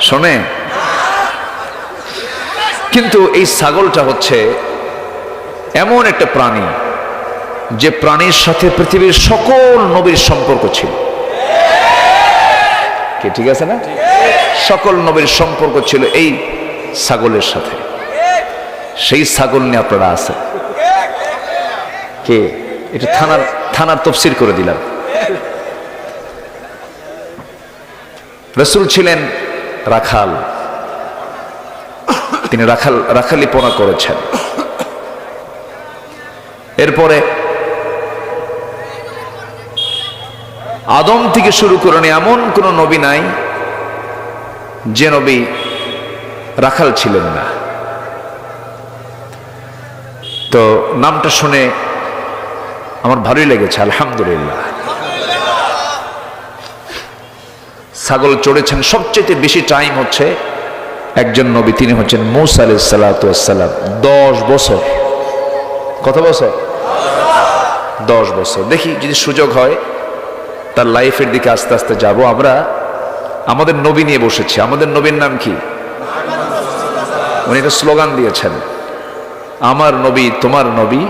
শোনে। কিন্তু এই ছাগলটা হচ্ছে এমন একটা প্রাণী যে প্রাণীর সাথে পৃথিবীর সকল নবীর সম্পর্ক ছিল। কি ঠিক আছে না? সকল নবীর সম্পর্ক ছিল এই ছাগলের সাথে। সেই ছাগল নিয়ে আপনারা আছেন কে? এটা থানার তফসির করে দিলাম। রাসূল ছিলেন রাখাল, তিনি রাখালিপনা করেছেন। এরপরে আদম থেকে শুরু করে এমন কোন নবী নাই যে নবী রাখাল ছিলেন না। তো নামটা শুনে আমার ভালোই লেগেছে, আলহামদুলিল্লাহ। ছাগল চড়েছেন। সবচেয়ে বেশি টাইম হচ্ছে একজন নবী, তিনি হচ্ছেন মূসা আলাইহিস সালাতু ওয়াস সালাম। 10 বছর। কত বছর? 10 বছর। দেখি যদি সুযোগ হয় তার লাইফের দিকে আস্তে আস্তে যাব। আমরা আমাদের নবী নিয়ে বসেছি। আমাদের নবীর নাম কি? উনি একটা স্লোগান দিয়েছেন, আমার নবী তোমার নবী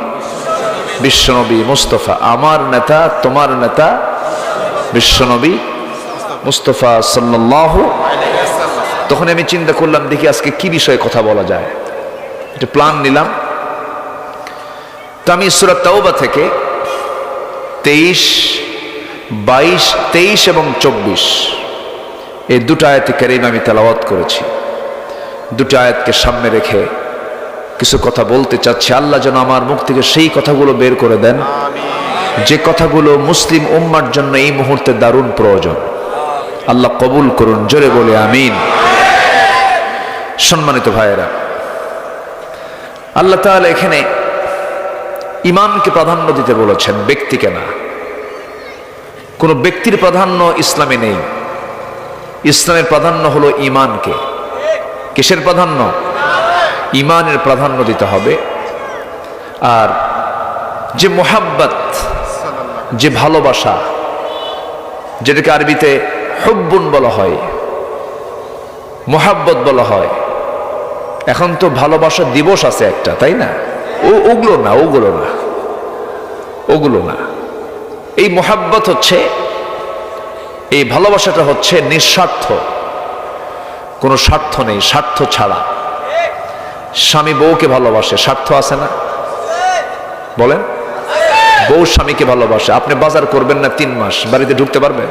বিশ্বনবী মুস্তাফা। আমার নেতা তোমার নেতা বিশ্বনবী মুস্তাফা সাল্লাল্লাহু। তখন আমি চিন্তা করলাম, দেখি আজকে কি বিষয়ে কথা বলা যায়। একটা প্ল্যান নিলাম। তো আমি সূরা তাওবা থেকে 23, 22, 23 এবং 24 এই দুটো আয়াতে কারিমা আমি তেলাওয়াত করেছি। দুটো আয়াতকে সামনে রেখে কিছু কথা বলতে চাচ্ছি। আল্লাহ যেন আমার মুখ থেকে সেই কথাগুলো বের করে দেন যে কথাগুলো মুসলিম উম্মার জন্য এই মুহূর্তে দারুণ প্রয়োজন। আল্লাহ কবুল করুন, জোরে বলে আমিন। সম্মানিত ভাইয়েরা, আল্লাহ তাআলা এখানে ঈমানকে প্রাধান্য দিতে বলেছেন, ব্যক্তিকে না। কোন ব্যক্তির প্রাধান্য ইসলামে নেই। ইসলামের প্রাধান্য হলো ঈমানকে। কিসের প্রাধান্য? ঈমানের প্রাধান্য দিতে হবে। আর যে মোহাব্বত, যে ভালোবাসা, যেটাকে আরবিতে হুব্বুন বলা হয়, মোহাব্বত বলা হয়। এখন তো ভালোবাসা দিবস আছে একটা, তাই না? ওগুলো না, ওগুলো না, ওগুলো না। এই মোহাব্বত হচ্ছে, এই ভালোবাসাটা হচ্ছে নিঃস্বার্থ, কোনো স্বার্থ নেই, স্বার্থ ছাড়া। স্বামী বউকে ভালোবাসে, স্বার্থ আছে না? বলেন। বউ স্বামীকে ভালোবাসে। আপনি বাজার করবেন না 3 মাস, বাড়িতে ঢুকতে পারবেন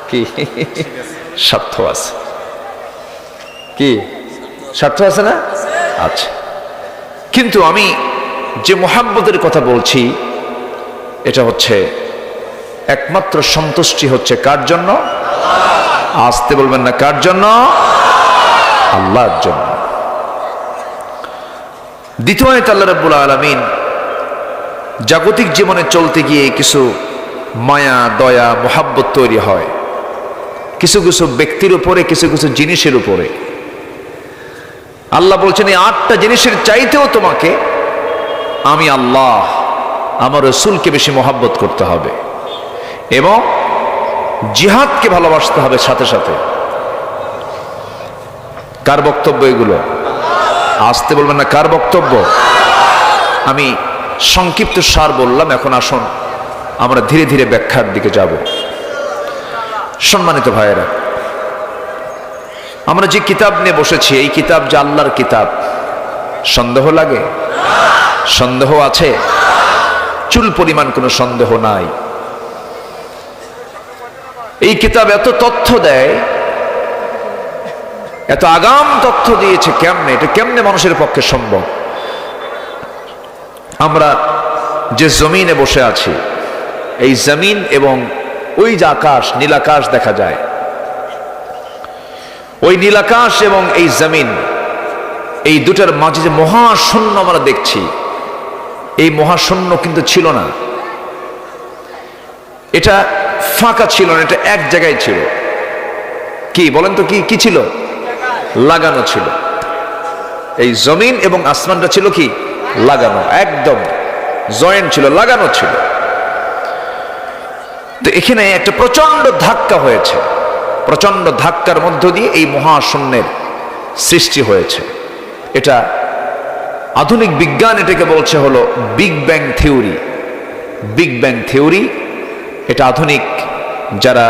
কি? স্বার্থ আছে। কি স্বার্থ আছে না? আচ্ছা। কিন্তু আমি যে মোহাব্বতের কথা বলছি, এটা হচ্ছে একমাত্র সন্তুষ্টি হচ্ছে কার জন্য? আসতে বলবেন না, কার জন্য? আল্লাহর জন্য। দ্বিতীয় আয়াত আল্লাহ রাব্বুল আলামিন জাগতিক জীবনে চলতে গিয়ে কিছু মায়া, দয়া, মোহাব্বত তৈরি হয় কিছু কিছু ব্যক্তির উপরে, কিছু কিছু জিনিসের উপরে। আল্লাহ বলছেন, এই 8টা জিনিসের চাইতেও তোমাকে আমি আল্লাহ, আমার রাসূলকে বেশি মোহাব্বত করতে হবে এবং জিহাদকে ভালোবাসতে হবে সাথে সাথে। কার বক্তব্য এগুলো? আসতে বলবেন না, কার বক্তব্য? আমি সংক্ষিপ্ত সার বললাম, এখন আসুন আমরা ধীরে ধীরে ব্যাখ্যার দিকে যাব। সম্মানিত ভাইয়েরা, আমরা যে কিতাব নিয়ে বসেছি, এই কিতাব যে আল্লাহর কিতাব, সন্দেহ লাগে? সন্দেহ আছে? চুল পরিমাণ কোনো সন্দেহ নাই। এই কিতাব এত তথ্য দেয়, এত আগাম তথ্য দিয়েছে। কেমনে? এটা কেমনে মানুষের পক্ষে সম্ভব? আমরা যে জমিনে বসে আছি, এই জমিন এবং ওই যে আকাশ, নীলাকাশ দেখা যায়, ওই নীলাকাশ এবং এই জমিন, এই দুটার মাঝে যে মহাশূন্য আমরা দেখছি, এই মহাশূন্য কিন্তু ছিল না। এটা ফাঁকা ছিল না, এটা এক জায়গায় ছিল। কি বলেন তো, কি ছিল? লাগানো ছিল। এই জমিন এবং আসমানটা ছিল কি? লাগানো, একদম জয়েন্ট ছিল, লাগানো ছিল। তো এখানে একটা প্রচন্ড ধাক্কা হয়েছে। প্রচন্ড ধাক্কার মধ্য দিয়ে এই মহাশূন্যের সৃষ্টি হয়েছে। এটা আধুনিক বিজ্ঞান এটাকে বলছে হলো big bang theory. Big bang theory, এটা আধুনিক যারা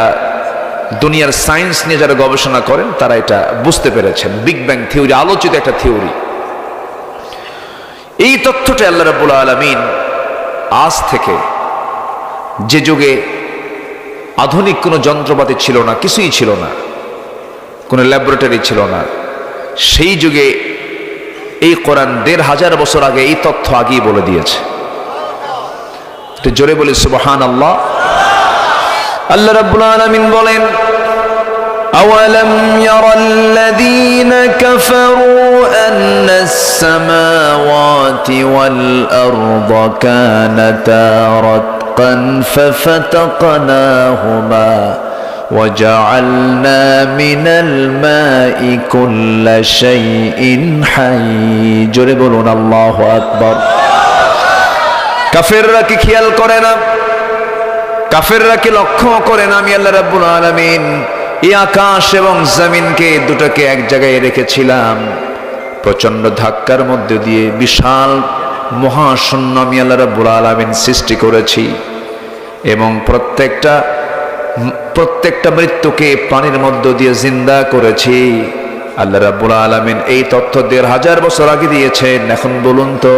দুনিয়ার সায়েন্স নিয়ে যারা গবেষণা করেন তারা এটা বুঝতে পেরেছেন। বিগ ব্যাং থিওরি আলোচিত একটা থিওরি। এই তথ্যটা আল্লাহ রাব্বুল আলামিন আজ থেকে, যে যুগে আধুনিক কোনো যন্ত্রপাতি ছিল না, কিছুই ছিল না, কোনো ল্যাবরেটরি ছিল না, সেই যুগে এই কোরআন 1500 বছর আগে এই তথ্য আগেই বলে দিয়েছে। জোরে বলি সুবহানাল্লাহ। আল্লাহ রাব্বুল আলামিন বলেন, أولم ير الذين كفروا أن السماوات والأرض كانتا رتقا ففتقناهما وجعلنا من الماء كل شيء حي জোরে বলুন আল্লাহু আকবার। কাফেররা কি খেয়াল করে না, কাফেররা কি লক্ষ্য করে না আমি আল্লাহ রাব্বুল আলামিন এই আকাশ এবং জমিনকে দুটোকে এক জায়গায় রেখেছিলাম, প্রচন্ড ধাক্কার মধ্যে দিয়ে বিশাল মহাশূন্য আমি আল্লাহ রাব্বুল আলামিন সৃষ্টি করেছি এবং প্রত্যেকটা মৃত্যুকে পানির মধ্য দিয়ে জিন্দা করেছি। আল্লাহ রাব্বুল আলামিন এই তথ্য ১৫০০ বছর আগে দিয়েছেন। এখন বলুন তো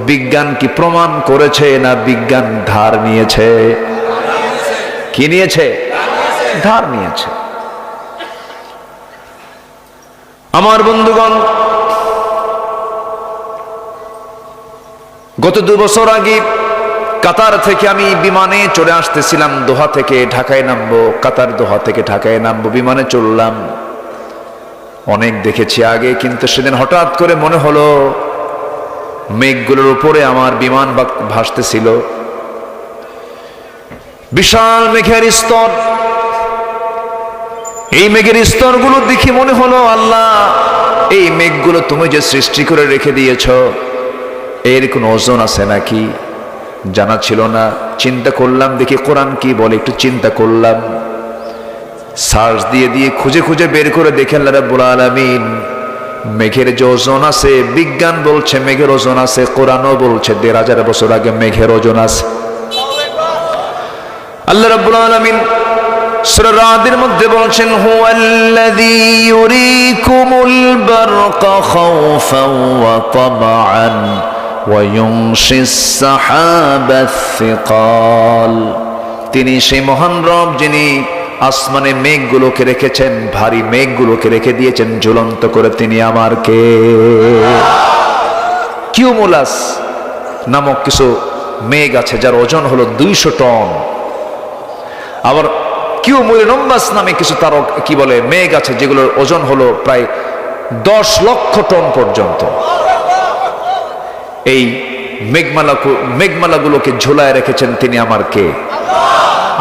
বিজ্ঞান কি প্রমাণ করেছে না বিজ্ঞান ধার নিয়েছে? কি নিয়েছে? ধার নিয়েছে। আমার বন্ধুগণ, গত ২ বছর আগে কাতার থেকে আমি বিমানে চড়ে আসতেছিলাম, দোহা থেকে ঢাকায় নামবো, কাতার দোহা থেকে ঢাকায় নামবো, বিমানে চড়লাম। অনেক দেখেছি আগে, কিন্তু সেদিন হঠাৎ করে মনে হলো মেঘগুলোর উপরে আমার বিমান ভাসতেছিল, বিশাল মেঘের স্তর। এই মেঘের স্তরগুলো দেখে মনে হলো আল্লাহ, এই মেঘগুলো তুমি যে সৃষ্টি করে রেখে দিয়েছ, এর কোনো ওজন আছে নাকি? জানা ছিল না। চিন্তা করলাম, দেখি কোরআন কি বলে, একটু চিন্তা করলাম, সার্চ দিয়ে খুঁজে খুঁজে বের করে দেখে আল্লাহ রাব্বুল আলামিন মেঘের যে ওজন আছে, বিজ্ঞান বলছে মেঘের ওজন আছে, কোরআনও বলছে ১৫০০ বছর আগে মেঘের ওজন আছে। আল্লাহ রাব্বুল আলামিন সূরা রাদের মধ্যে বলছেন, হুয়াল্লাযী ইউরীকুমুল বারকা খাওফান ওয়া তামআন ওয়া ইউনশিস সাহাবাস সিকাল। তিনি সেই মহান রব যিনি আসমানে মেঘগুলোকে রেখেছেন, ভারী মেঘগুলোকে রেখে দিয়েছেন ঝুলন্ত করে। তিনি আমার কে? কিউমুলাস নামক কিছু মেঘ আছে যার ওজন হলো ২০০ টন। আবার কিউমুলিনাম্বাস নামে কিছু তার কি বলে মেঘ আছে যেগুলোর ওজন হলো প্রায় ১০ লক্ষ টন পর্যন্ত। এই মেঘমালাগুলোকে ঝুলায় রেখেছেন তিনি আমার কে?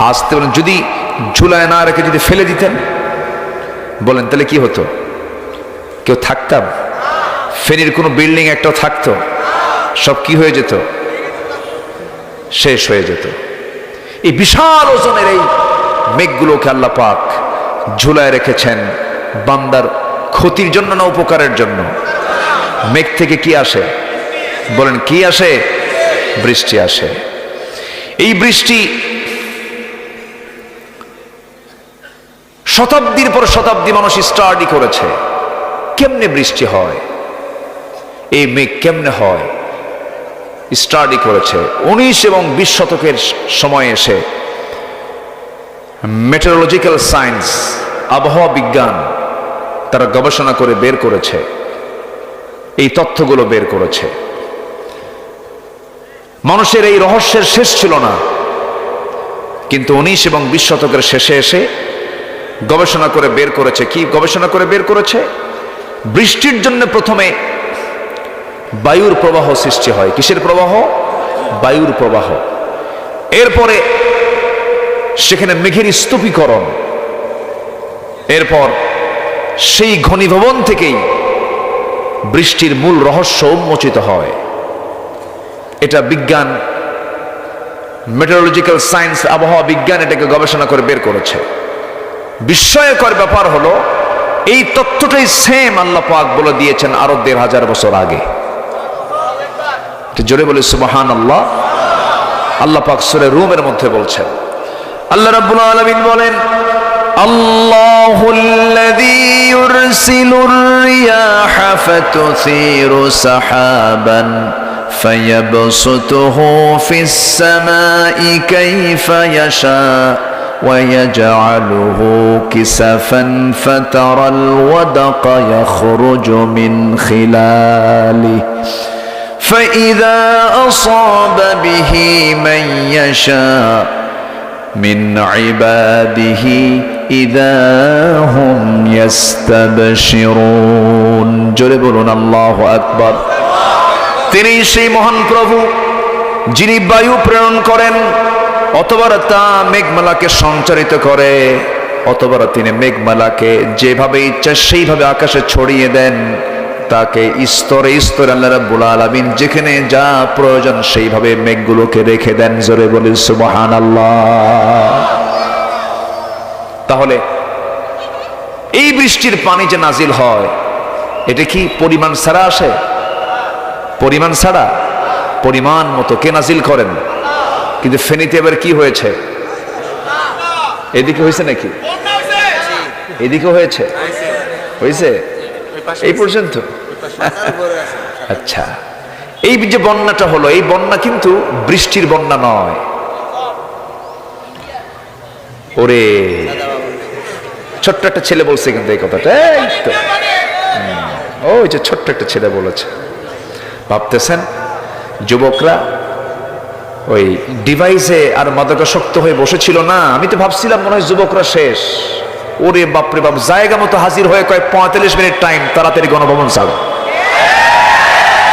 আসতে বলেন, যদি ঝুলায় না রেখে যদি ফেলে দিতেন বলেন তাহলে কি হতো? কেউ থাকতাম? ফেনীর কোনো বিল্ডিং একটাও থাকতো? সব কি হয়ে যেত? শেষ হয়ে যেত। এই বিশাল ওজনের এই মেঘগুলোকে আল্লাহ পাক ঝুলায় রেখেছেন বান্দার ক্ষতির জন্য না উপকারের জন্য? মেঘ থেকে কি আসে বলেন? কি আসে? বৃষ্টি আসে। এই বৃষ্টি শতাব্দীর পর শতাব্দী মানুষ স্টাডি করেছে, কেমনে বৃষ্টি হয়, এই মেঘ কেমনে হয়, স্টাডি করেছে। ১৯ এবং ২০ শতকের সময় এসে মেটেরোলজিক্যাল সায়েন্স, আবহাওয়া বিজ্ঞান, তারা গবেষণা করে বের করেছে, এই তথ্যগুলো বের করেছে। মানুষের এই রহস্যের শেষ ছিল না, কিন্তু ১৯ এবং ২০ শতকের শেষে এসে গবেষণা করে বের করেছে। কি গবেষণা করে বের করেছে? বৃষ্টির জন্য প্রথমে বায়ুর প্রবাহ সৃষ্টি হয়। কিসের প্রবাহ? বায়ুর প্রবাহ। এরপরে সেখানে মেঘের স্তূপীকরণ, এরপর সেই ঘনীভবন থেকেই বৃষ্টির মূল রহস্য উন্মোচিত হয়। এটা বিজ্ঞান, মেটেরোলজিক্যাল সায়েন্স, আবহাওয়া বিজ্ঞান এটাকে গবেষণা করে বের করেছে। বিস্ময়কর ব্যাপার হলো এই তথ্যটাই সেম আল্লাহ পাক বলে দিয়েছেন আরো ১৫০০ বছর আগে। জোরে বলি সুবহানাল্লাহ। আল্লাহ পাক সূরা রুমের মধ্যে বলছেন, আল্লাহ রাব্বুল আলামিন বলেন, আল্লাহুল্লাযী ইউরসিলুর রিয়াহা ফাতুসিরু সাহাবান ফায়াবসুতুহু ফিস সামাই কাইফা ইয়াশা ويجعله كسفا فترى الودق يخرج من خلاله فإذا أصاب به من يشاء من عباده إذا هم يستبشرون জোরে বলুন আল্লাহু আকবার। তিনি সেই মহান প্রভু যিনি বায়ু প্রেরণ করেন, অতবার তা মেঘমালাকে সঞ্চারিত করে, অতবার তিনি মেঘমালাকে যেভাবে ইচ্ছা সেইভাবে আকাশে ছড়িয়ে দেন, তাকে স্তরে স্তরে আল্লাহ রাব্বুল আলামিন যেখানে যা প্রয়োজন সেইভাবে মেঘগুলোকে রেখে দেন। জোরে বলি সুবহানাল্লাহ। তাহলে এই বৃষ্টির পানি যে নাজিল হয়, এটা কি পরিমাণ ছাড়া আসে? পরিমাণ ছাড়া, পরিমাণ মতো কে নাজিল করেন। কিন্তু ফেনীতে এবার কি হয়েছে? এদিকে হয়েছে নাকি? এদিকে হয়েছে? হয়েছে এই পর্যন্ত? আচ্ছা, এই যে বন্যাটা হলো, এই বন্যা কিন্তু বৃষ্টির বন্যা নয়। ওরে ছোট্ট একটা ছেলে বলছে কিন্তু এই কথাটা, এই তো ওই যে ছোট্ট একটা ছেলে বলেছে। ভাবতেছেন যুবকরা ওই ডিভাইসে আর মাদকাসক্ত হয়ে বসেছিল না? আমি তো ভাবছিলাম মনে হয় যুবকরা শেষ। ওরে বাপরে বাপ, জায়গা মতো হাজির হয়ে কয় 45 মিনিট টাইম, তাড়াতাড়ি গণভবন ছাড়ো।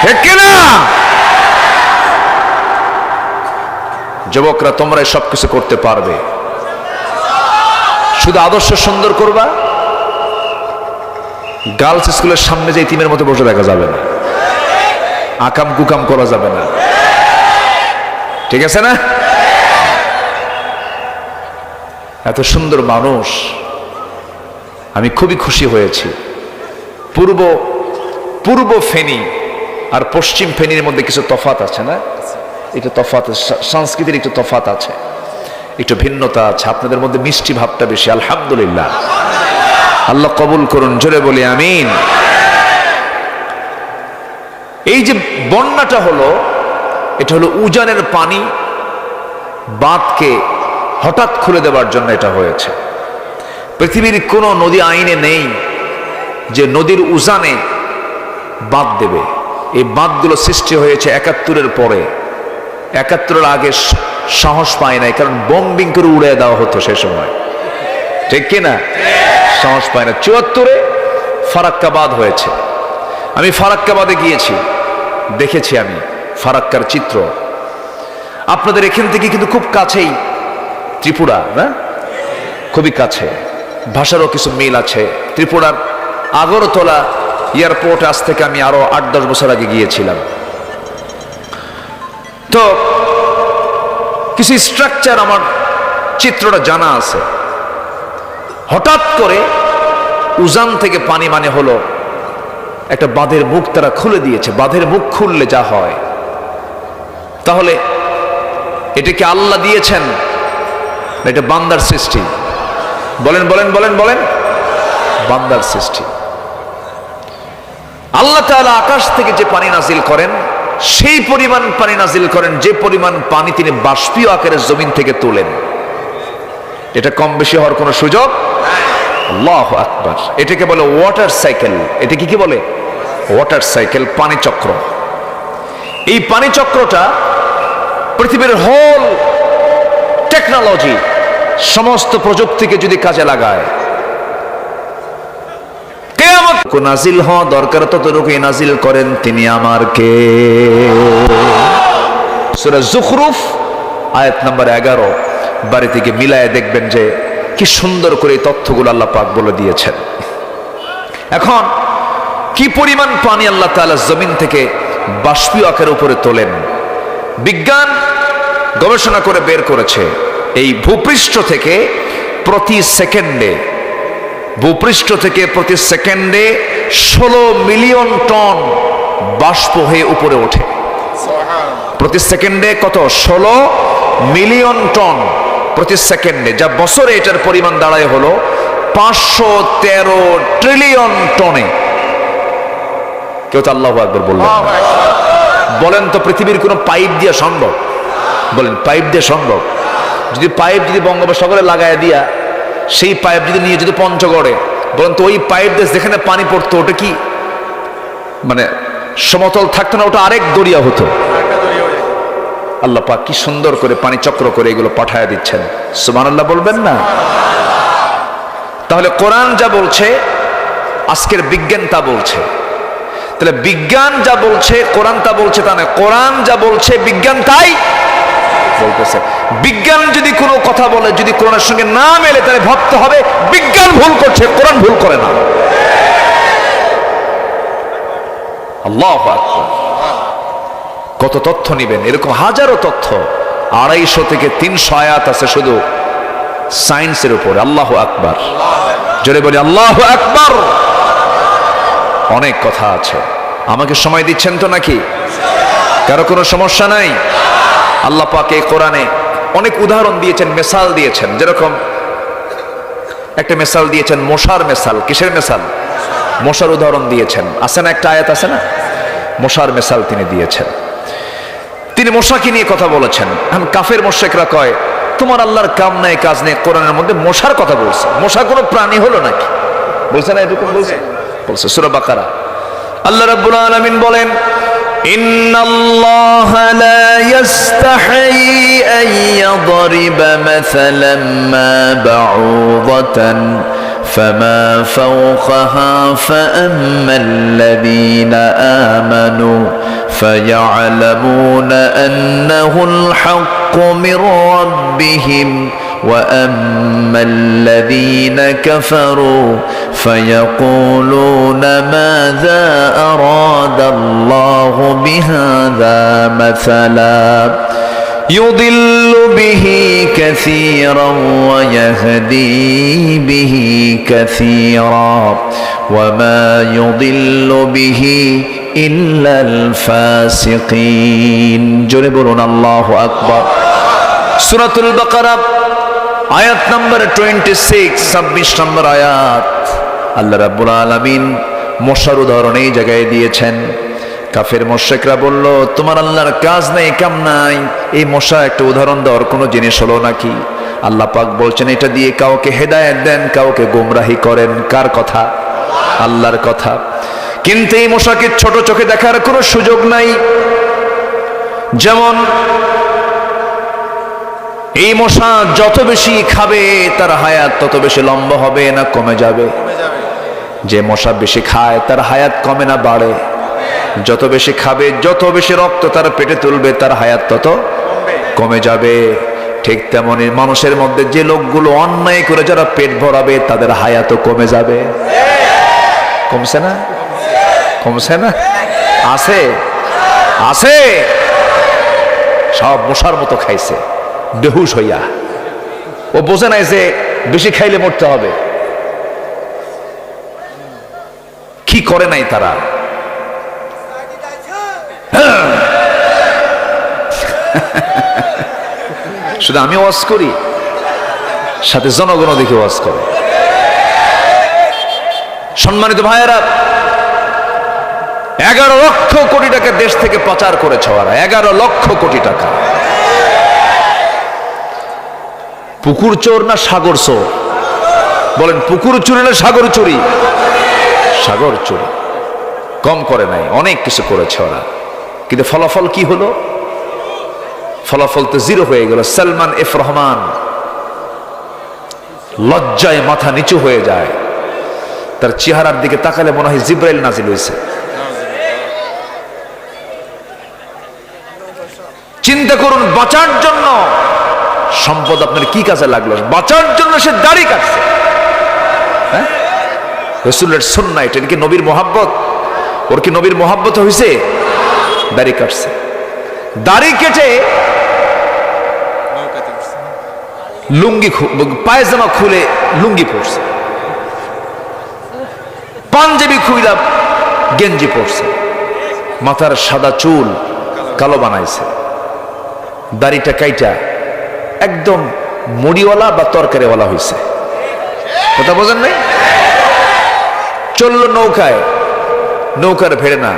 ঠিক কিনা? যুবকরা তোমরা সবকিছু করতে পারবে, শুধু আদর্শ সুন্দর করবা। গার্লস স্কুলের সামনে যে ইতিমের মতো বসে দেখা যাবে না, আকাম কুকাম করা যাবে না, ঠিক আছে না? এত সুন্দর মানুষ, আমি খুবই খুশি হয়েছি। পূর্ব ফেনী আর পশ্চিম ফেনীর মধ্যে কিছু তফাত আছে না? একটু তফাত, সংস্কৃতির একটু তফাত আছে, একটু ভিন্নতা আছে। আপনাদের মধ্যে মিষ্টি ভাবটা বেশি, আলহামদুলিল্লাহ। আল্লাহ কবুল করুন, জোরে বলি আমিন। এই যে বন্যাটা হলো, এটা হলো উজানের পানি বাঁধকে হঠাৎ খুলে দেওয়ার জন্য এটা হয়েছে। পৃথিবীর কোন নদী আইনে নেই যে নদীর উজানে বাঁধ দেবে। এই বাঁধগুলো সৃষ্টি হয়েছে 71-এর পরে। 71-এর আগে সাহস পায় নাই, কারণ বোম্বিং করে উড়ে দেওয়া হতো সে সময়, ঠিক কিনা? সাহস পায় না। 74-এ ফারাক্কা বাঁধ হয়েছে। আমি ফারাক্কাবাদে গিয়েছি, দেখেছি আমি ফারাক্কার চিত্র। আপনাদের এখান থেকে কিন্তু খুব কাছেই ত্রিপুরা, না? খুবই কাছে, ভাষারও কিছু মিল আছে। ত্রিপুরার আগরতলা এয়ারপোর্ট আজ থেকে আমি আরো 8-10 বছর আগে গিয়েছিলাম। তো কিছু স্ট্রাকচার আমার চিত্রটা জানা আছে। হঠাৎ করে উজান থেকে পানি মানে হলো একটা বাঁধের মুখ তারা খুলে দিয়েছে। বাঁধের মুখ খুললে যা হয়, তাহলে এটা কি আল্লাহ দিয়েছেন, এটা বান্দার সৃষ্টি? বলেন বলেন বলেন বলেন। বান্দার সৃষ্টি। আল্লাহ তাআলা আকাশ থেকে যে পানি নাজিল করেন, সেই পরিমাণ পানি নাজিল করেন যে পরিমাণ পানি তিনি বাষ্পীয় আকারে জমিন থেকে তোলেন। এটা কম বেশি হওয়ার কোনো সুযোগ? আল্লাহু আকবার। এটাকে বলে ওয়াটার সাইকেল। এটা কি বলে? ওয়াটার সাইকেল, পানি চক্র। এই পানি চক্রটা পৃথিবীর হোল টেকনোলজি, সমস্ত প্রযুক্তিকে যদি কাজে লাগায়, কিয়ামত নাজিল হওয়া দরকার ততটুকু নাজিল করেন তিনি আমার কে। সূরা যুখরুফ আয়াত নাম্বার 11 বাড়ি থেকে মিলায়ে দেখবেন যে কি সুন্দর করে এই তথ্যগুলো আল্লাহ পাক বলে দিয়েছেন। এখন কি পরিমাণ পানি আল্লাহ তাআলা জমিন থেকে বাষ্পীয় আকারের উপরে তোলেন, বিজ্ঞান গবেষণা করে বের করেছে। এই ভূপৃষ্ঠ থেকে প্রতি সেকেন্ডে 16 মিলিয়ন টন বাষ্প হয়ে উপরে ওঠে। প্রতি সেকেন্ডে কত? 16 মিলিয়ন টন প্রতি সেকেন্ডে, যা বছরে এটার পরিমাণ দাঁড়ায় হলো 513 ট্রিলিয়ন টনে। কেউ তো আল্লাহু আকবার বললেন না। বলেন তো পৃথিবীর কোন পাইপ দিয়ে সম্ভব? বলেন পাইপ দিয়ে সম্ভব? যদি পাইপ যদি বঙ্গোপসাগরে লাগায় দিয়া সেই পাইপ যদি নিয়ে যদি পঞ্চগড়ে, বলেন তো ওই পাইপ দিয়ে যেখানে পানি পড়তো ওটা কি মানে সমতল থাকতো না? ওটা আরেক দরিয়া হতো। আল্লাহ পাক কি সুন্দর করে পানি চক্র করে এগুলো পাঠায় দিচ্ছেন। সুবহানাল্লাহ বলবেন না? তাহলে কোরআন যা বলছে আজকের বিজ্ঞান তা বলছে। তাহলে বিজ্ঞান যা বলছে কোরআন তা বলছে তা না, কোরআন যা বলছে বিজ্ঞান তাই বলতেছে। বিজ্ঞান যদি কোনো কথা বলে যদি কোরআনের সঙ্গে না মেলে তাহলে ভাবতে হবে বিজ্ঞান ভুল করছে, কোরআন ভুল করে না। আল্লাহু আকবার। কত তথ্য নিবেন, এরকম হাজারো তথ্য, 250 থেকে 300 আয়াত আছে শুধু সায়েন্সের উপরে। আল্লাহু আকবার, জোরে বলি আল্লাহু আকবার। অনেক কথা আছে। আমাকে সময় দিচ্ছেন তো নাকি? কারো কোনো সমস্যা নাই? আল্লাহ পাক এই কোরআনে অনেক উদাহরণ দিয়েছেন, মেসাল দিয়েছেন। যেরকম একটা মেসাল দিয়েছেন মশার মেসাল। কিসের মেসাল? মশার উদাহরণ দিয়েছেন। আছে না একটা আয়াত আছে না, মশার মেসাল তিনি দিয়েছেন। তিনি মশাকে নিয়ে কথা বলেছেন। এখন কাফের মুশরিকরা কয় তোমার আল্লাহর কাম নাই কাজ নেই, কোরআনের মধ্যে মশার কথা বলছে। মশা কোনো প্রাণী হলো নাকি? বলছে না এরকম? বলছে সূরা বাকারা। আল্লাহ রাব্বুল আলামিন বলেন ইন্নাল্লাহা লা ইস্তাহি আন ইয়াদরিবা মাসালাম মা বাউদাতান فما فوقها فأما الذين آمنوا فيعلمون أنه الحق من ربهم وأما الذين كفروا فيقولون ماذا أراد الله بهذا مثلا يضل به كثيرا ويهدي به كثيرا وما يضل به إلا الفاسقين জোরে বলুন আল্লাহু আকবার। সূরাতুল বাকারা আয়াত নম্বর 26, 26 নম্বর আয়াত। আল্লাহ রাব্বুল আলামিন মশার উদাহরণ এই জায়গায় দিয়েছেন। কাফের মুশরিকরা বলল তোমার আল্লাহর কাজ নাই কাম নাই, এই মশা একটা উদাহরণ দেওয়ার কোনো জিনিস হলো নাকি? আল্লাহ পাক বলছেন এটা দিয়ে কাউকে হেদায়েত দেন, কাউকে গোমরাহি করেন। কার কথা? আল্লাহর কথা। কিন্তু এই মশাকে ছোট চোখে দেখার কোনো সুযোগ নাই। যেমন এই মশা যত বেশি খাবে তার হায়াত তত বেশি লম্বা হবে না কমে যাবে? যে মশা বেশি খায় তার হায়াত কমে না বাড়ে? যত বেশি খাবে যত বেশি রক্ত তার পেটে তুলবে তার হায়াত তত কমে যাবে। ঠিক তেমনি মানুষের মধ্যে যে লোকগুলো অন্যায় করে যারা পেট ভরাবে তাদের হায়াতও কমে যাবে। কমছে না? কমছে না? আছে আছে। সব মশার মতো খাইছে বেহুশ হইয়া। ও বোঝে নাই যে বেশি খাইলে মরতে হবে। কি করে নাই তারা? শুধু আমি ওয়াজ করি, সাথে জনগণ দেখে ওয়াজ করে। সম্মানিত ভাইয়েরা, 11 লক্ষ কোটি টাকা দেশ থেকে পাচার করেছে ওরা। 11 লক্ষ কোটি টাকা। পুকুর চোর না সাগর চোর? বলেন পুকুর চুরি না সাগর চুরি? সাগর চুরি। কম করে নাই, অনেক কিছু করেছে ওরা। কিন্তু ফলাফল কি হলো? ফলাফল তো জিরো হয়ে গেল। সালমান এফ রহমান লজ্জায় মাথা নিচু হয়ে যায়। তার চেহারার দিকে তাকালে মনে হয় জিব্রাইল নাজিল হয়েছে। চিন্তা করুন, বাঁচার জন্য সম্পদ আপনার কি কাজে লাগলো? বাঁচার জন্য সে দাড়ি কাটছে। হ্যাঁ, রাসূলের সুন্নাহ, এটা কি নবীর মোহাব্বত? ওর কি নবীর মোহাব্বত হয়েছে? দাড়ি কাটছে। দাড়ি কেটে লুঙ্গি, পায়জামা খুলে লুঙ্গি পরছে, পাঞ্জাবি খুইলা গেঞ্জি পরছে, মাথার সাদা চুল কালো বানাইছে, দাড়িটা কাইটা একদম মুড়িওয়ালা বা তরকারিওয়ালা হয়েছে। কথা বোঝেন নাই? চললো নৌকায়, নৌকার ভেড়ে না।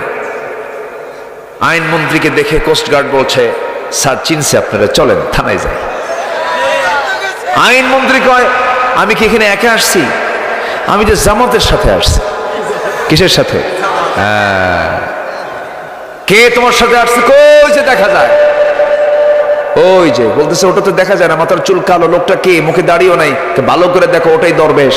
আইনমন্ত্রীকে দেখে কোস্টগার্ড বলছে স্যার চিনছে আপনারা, চলেন থানায় যাই। আইনমন্ত্রী কয় আমি কি এখানে একা আসছি? আমি যে জামাতের সাথে আসছি। কিসের সাথে? কে তোমার সাথে আসছে? কই যে দেখা যায়? ওই যে বলতেছে ওটা তো দেখা যায় না, মাথার চুল কালো, লোকটা কে? মুখে দাড়িও নাই। ভালো করে দেখো, ওটাই দরবেশ।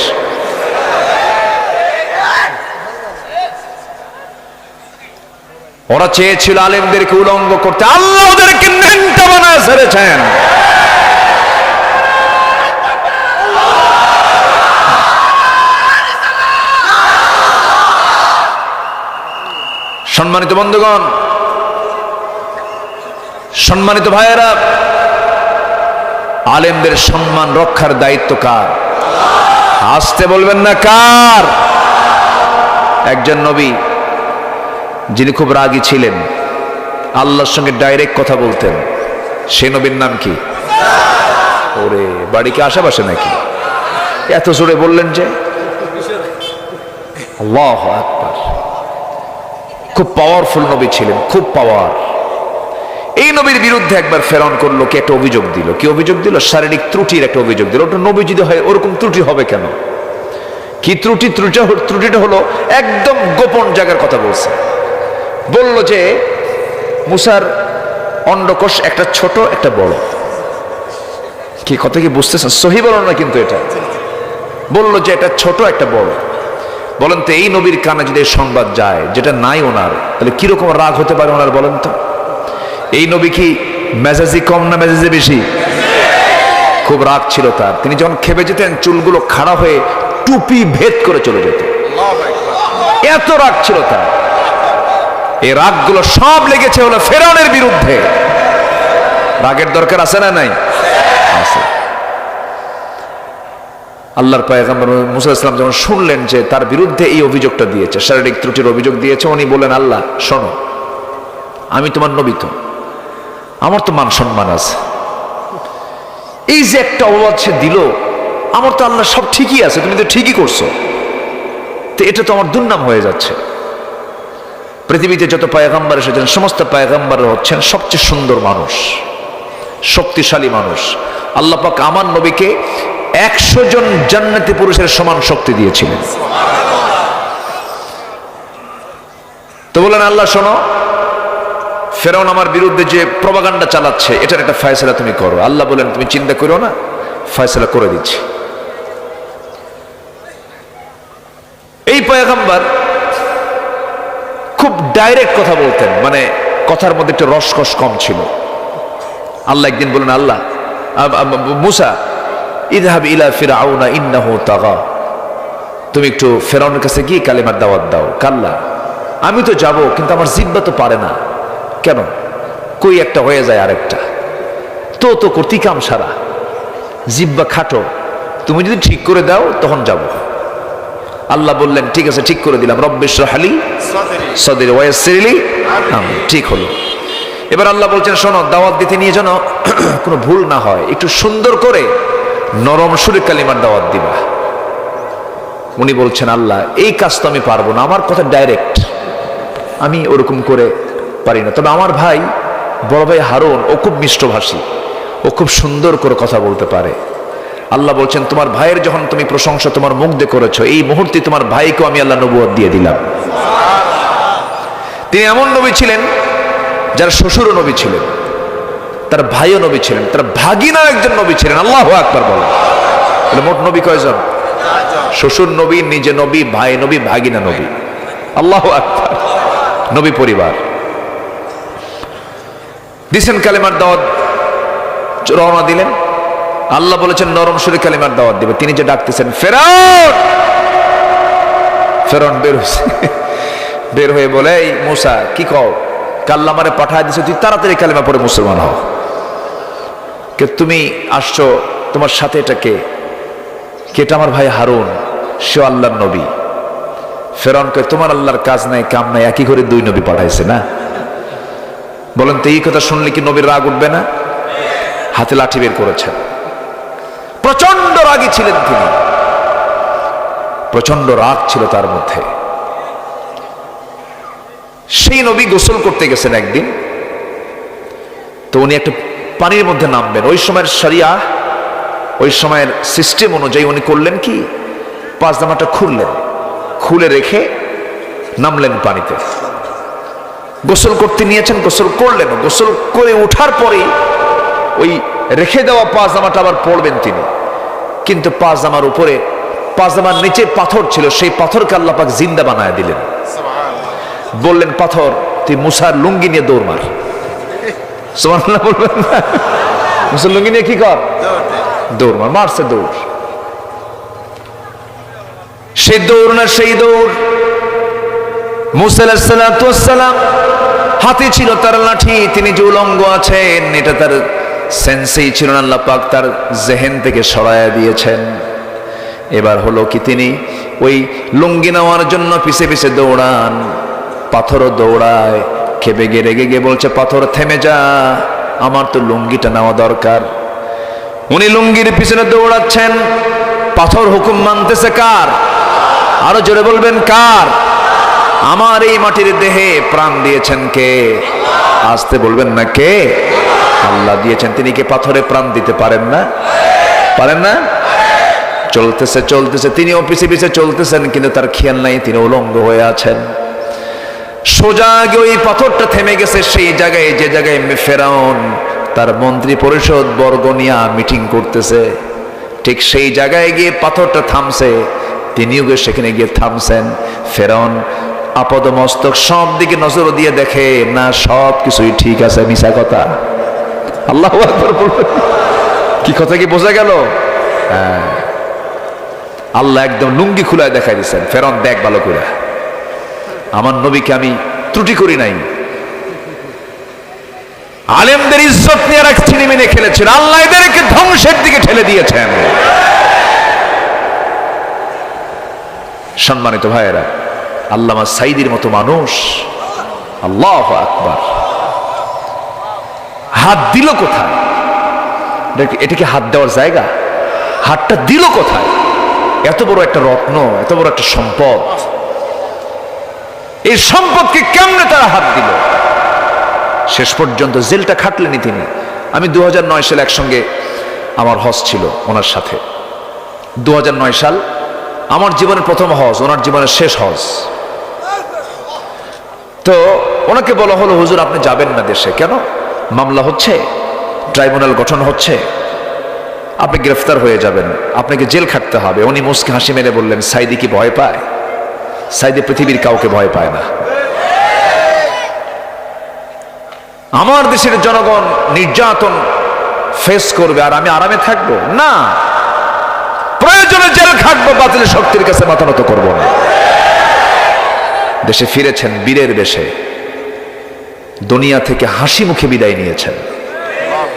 ওরা চেয়েছিল আলেমদেরকে উলঙ্গ করতে, আল্লাহ ওদেরকে ন্যাংটা বানায় ছেড়েছেন। সম্মানিত বন্ধুগণ, সম্মানিত ভাইয়েরা, আলেমদের সম্মান রক্ষার দায়িত্ব কার? আসতে বলবেন না কার? একজন নবী যিনি খুব রাগী ছিলেন, আল্লাহর সঙ্গে ডাইরেক্ট কথা বলতেন, সে নবীর নাম কি? ওরে বাড়ি কি আশেপাশে নাকি? এত জোরে বললেন যে? আল্লাহু আকবার। খুব পাওয়ারফুল নবী ছিলেন, খুব পাওয়ার। এই নবীর বিরুদ্ধে একবার ফেরাউন করলো কি, একটা অভিযোগ দিল। কি অভিযোগ দিল? শারীরিক ত্রুটির একটা অভিযোগ দিল। ওটা নবী যদি হয় ওরকম ত্রুটি হবে কেন? কি ত্রুটি? ত্রুটিটা হলো একদম গোপন জায়গার কথা বলছে। বলল যে মুসার অন্ডকোষ একটা ছোট একটা বড়। কি কথা কি বুঝতেছেন? সহি বলো না কিন্তু এটা বললো যে এটা ছোট একটা বড়। বলেন তো এই নবীর কানে যদি এই সংবাদ যায় যেটা নাই ওনার, তাহলে কিরকম রাগ হতে পারে ওনার? বলেন তো। এই নবী কি মেজাজি কম না মেজাজি বেশি? খুব রাগ ছিল তার। তিনি যখন খেপে যেতেন চুলগুলো খাড়া হয়ে টুপি ভেদ করে চলে যেত, এত রাগ ছিল তার। এই রাগগুলো সব লেগেছে হলো ফেরাউনের বিরুদ্ধে। রাগের দরকার আছে না নাই? আছে। আল্লাহর পয়গম্বর মুসা আলাইহিস সালাম যখন শুনলেন যে তার বিরুদ্ধে এই অভিযোগটা দিয়েছে, শারীরিক ত্রুটির অভিযোগ দিয়েছে, উনি বললেন, আল্লাহ শোনো, আমি তোমার নবী, তো আমার তো মান সম্মান আছে। এই যে একটা অপবাদ সে দিল, আমার তো আল্লাহ সব ঠিকই আছে, তুমি তো ঠিকই করছো, তো এটা তো আমার দুর্নাম হয়ে যাচ্ছে। পৃথিবীতে যত পয়গম্বর এসেছেন সমস্ত পয়গম্বর হচ্ছেন সবচেয়ে সুন্দর মানুষ, শক্তিশালী মানুষ। আল্লাহ পাক আমার নবীকে 100 জন জান্নাতি পুরুষের সমান শক্তি দিয়েছিলেন। তো বলেন, আল্লাহ শোনো, ফেরাউন আমার বিরুদ্ধে যে প্রপাগান্ডা চালাচ্ছে এটার একটা ফয়সালা তুমি করো। আল্লাহ বলেন, তুমি চিন্তা করো না, ফয়সালা করে দিচ্ছি। এই পয়গম্বর খুব ডাইরেক্ট কথা বলতেন, মানে কথার মধ্যে একটা রসকস কম ছিল। আল্লাহ একদিন বলেন, আল্লাহ মুসা ইযহাব ইলা ফিরআউনা ইন্নাহু তাগা, তুমি একটু ফেরাউনের কাছে গিয়ে কালিমার দাওয়াত দাও। কাল্লা, আমি তো যাব, কিন্তু আমার জিহ্বা তো পারে না। কেন? কই একটা হয়ে যায় আরেকটা, তো করতি কাম সারা, জিহ্বা খাটো, তুমি যদি ঠিক করে দাও তখন যাব। আল্লাহ বললেন, ঠিক আছে, ঠিক করে দিলাম। রব্বি ইশরাহ লি সাদরি ওয়া ইয়াসসির লি আমরি। ঠিক হলো। এবার আল্লাহ বলছেন, শোনো, দাওয়াত দিতে নিয়ে যেন কোনো ভুল না হয়, একটু সুন্দর করে নরম সুরে কালিমার দাওয়াত দিবা। উনি বলছেন, আল্লাহ এই কাজ তো আমি পারবো না, আমার কথা ডাইরেক্ট, আমি ওরকম করে পারি না। তবে আমার ভাই, বড় ভাই হারুন, ও খুব মিষ্টভাষী, ও খুব সুন্দর করে কথা বলতে পারে। আল্লাহ বলছেন, তোমার ভাইয়ের যখন তুমি প্রশংসা তোমার মুখ দিয়ে করেছো, এই মুহূর্তে তোমার ভাইকেও আমি আল্লাহ নবুয়ত দিয়ে দিলাম। তিনি এমন নবী ছিলেন যার শ্বশুরও নবী ছিলেন, তার ভাইও নবী ছিলেন, তার ভাগিনা একজন নবী ছিলেন। আল্লাহু আকবার বলেন। তাহলে মোট নবী কয়জন? শ্বশুর নবী, নিজে নবী, ভাই নবী, ভাগিনা নবী। আল্লাহু আকবার। নবী পরিবার দিছেন, কালিমার দাওয়াত রওনা দিলেন। আল্লাহ বলেছেন নরম সুরে কালিমার দাওয়াত দিবে। তিনি যে ডাকতেছেন, ফেরাউন, ফেরাউন বের হয়ে বলে, এই মুসা কি কও? আল্লাহ আমারে পাঠায় দিছে, তুই তাড়াতাড়ি কালিমা পড়ে মুসলমান হও। কে তুমি আসছো, তোমার সাথে এটা কে? এটা আমার ভাই হারুন, সে আল্লাহর নবী। ফেরাউন কয়, তোমার আল্লাহর কাজ নাই কাম নাই, একই করে দুই নবী পাঠাইছে না? বলেন তো এই কথা শুনলে কি নবীর রাগ উঠবে না? হাতে লাঠি বের করেছেন, প্রচন্ড রাগী ছিলেন তিনি, প্রচন্ড রাগ ছিল তার মধ্যে। সেই নবী গোসল করতে গেছেন একদিন, তো উনি একটা পানির মধ্যে নামবেন। ওই সময়ের শরিয়া, ওই সময়ের সিস্টেম অনুযায়ী উনি করলেন কি, পায়জামাটা খুললেন, খুলে রেখে নামলেন পানিতে। গোসল করতে নিয়েছেন, গোসল করলেন, গোসল করে ওঠার পরে ওই রেখে দেওয়া পায়জামাটা আবার পরবেন তিনি। কিন্তু পায়জামার উপরে, পায়জামার নিচে পাথর ছিল, সেই পাথরকে আল্লাহ পাক জিন্দা বানায় দিলেন। বললেন, পাথর তুই মুসার লুঙ্গি নিয়ে দৌড় মার। সুবহানাল্লাহ বলবেন না? মুসার লুঙ্গি নিয়ে কি কর? দৌড় মার। মারছে দৌড়। সেই দৌড় না সেই দৌড়। মুসা আলাইহিস সালাম হাতে ছিল তার লাঠি, তিনি যে উলঙ্গ আছেন এটা তার সেন্সেই ছিল না, আল্লাহ পাক তার জেহেন থেকে সরায়া দিয়েছেন। এবার হলো কি, তিনি ওই লুঙ্গি নেওয়ার জন্য পিছে পিছে দৌড়ান, পাথরও দৌড়ায়, খেপে গিয়ে রেগে গিয়ে বলছে পাথর থেমে যা, আমার তো লুঙ্গিটা নেওয়া দরকার। উনি লুঙ্গির পিছনে দৌড়াচ্ছেন, পাথর হুকুম মানতেছে কার? আরো জোরে বলবেন কার? আমার এই মাটির দেহে প্রাণ দিয়েছেন কে? আসতে বলবেন না কে? আল্লাহ দিয়েছেন। তিনি কি পাথরে প্রাণ দিতে পারেন না? পারেন না? চলতেছে চলতেছে, তিনিও পিছে পিছে চলতেছেন, কিন্তু তার খেয়াল নাই তিনি উলঙ্গ হয়ে আছেন। সোজা গিয়ে ওই পাথরটা থেমে গেছে সেই জায়গায়, যে জায়গায় ফেরাউন তার মন্ত্রী পরিষদ বর্গ নিয়ে মিটিং করতেছে, ঠিক সেই জায়গায় গিয়ে পাথরটা থামছে। তিনিও গিয়ে সেখানে গিয়ে থামছেন। ফেরাউন আপদমস্তক সব দিকে নজর দিয়ে দেখে না, সব কিছুই ঠিক আছে, মিছা কথা। আল্লাহু আকবার বলবেন। কি কথা কি বোঝা গেল? আল্লাহ একদম লুঙ্গি খুলায় দেখাই দিচ্ছেন, ফেরাউন দেখ ভালো করে, আমার নবীকে আমি ত্রুটি করি নাই। আলেমদের ইজ্জত নিয়ে এক ছিনিমিনি খেলেছেন, আল্লাহ এদেরকে ধ্বংসের দিকে ঠেলে দিয়েছেন। সম্মানিত ভাইয়েরা, আল্লামা সাইদির মতো মানুষ, আল্লাহু আকবার, হাত দিল কোথায়? এটা কি হাত দেওয়ার জায়গা? হাতটা দিল কোথায়? এত বড় একটা রত্ন, এত বড় একটা সম্পদ, এই সম্পদকে কেমনে তারা হাত দিল? শেষ পর্যন্ত জেলটা খাটলেনি তিনি। আমি 2009 সালে একসঙ্গে আমার হজ ছিল ওনার সাথে। 2009 সাল আমার জীবনের প্রথম হজ, ওনার জীবনের শেষ হজ। তো ওনাকে বলা হলো, হুজুর আপনি যাবেন না দেশে। কেন? মামলা হচ্ছে, ট্রাইব্যুনাল গঠন হচ্ছে, আপনি গ্রেফতার হয়ে যাবেন, আপনাকে জেল খাটতে হবে। উনি মুস্কি হাসি মেরে বললেন, সাইদি কি ভয় পায়? সাইদি পৃথিবীর কাউকে ভয় পায় না। আমার দেশের জনগণ নির্যাতন ফেস করবে আর আমি আরামে থাকবো না, প্রয়োজনে জেল খাটবো, বাতিলের শক্তির কাছে মাথা নত করবো না। দেশে ফিরেছেন বীরের বেশে, দুনিয়া থেকে হাসি মুখে বিদায় নিয়েছেন।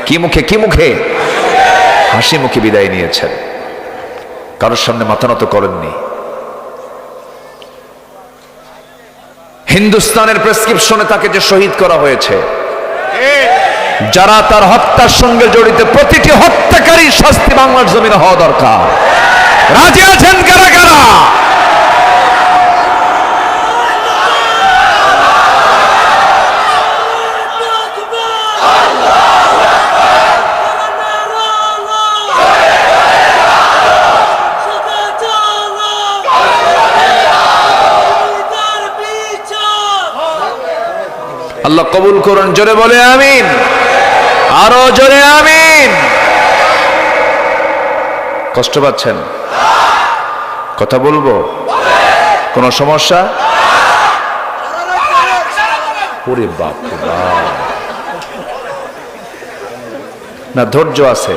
কি মুখে? কি মুখে? হাসি মুখে বিদায় নিয়েছেন, কারোর সামনে মাথা নত করেননি। হিন্দুস্তানের প্রেসক্রিপশনে তাকে যে শহীদ করা হয়েছে, যারা তার হত্যার সঙ্গে জড়িত, প্রতিটি হত্যাকারী শাস্তি বাংলার জমিনে হওয়া দরকার। রাজি আছেন কারা কারা? আল্লাহ কবুল করুন। জোরে বলে আমিন, আরো জোরে আমিন। কষ্ট পাচ্ছেন? কথা বলবো? কোন সমস্যা? ওরে বাপ রে বাপ। না, ধৈর্য আছে,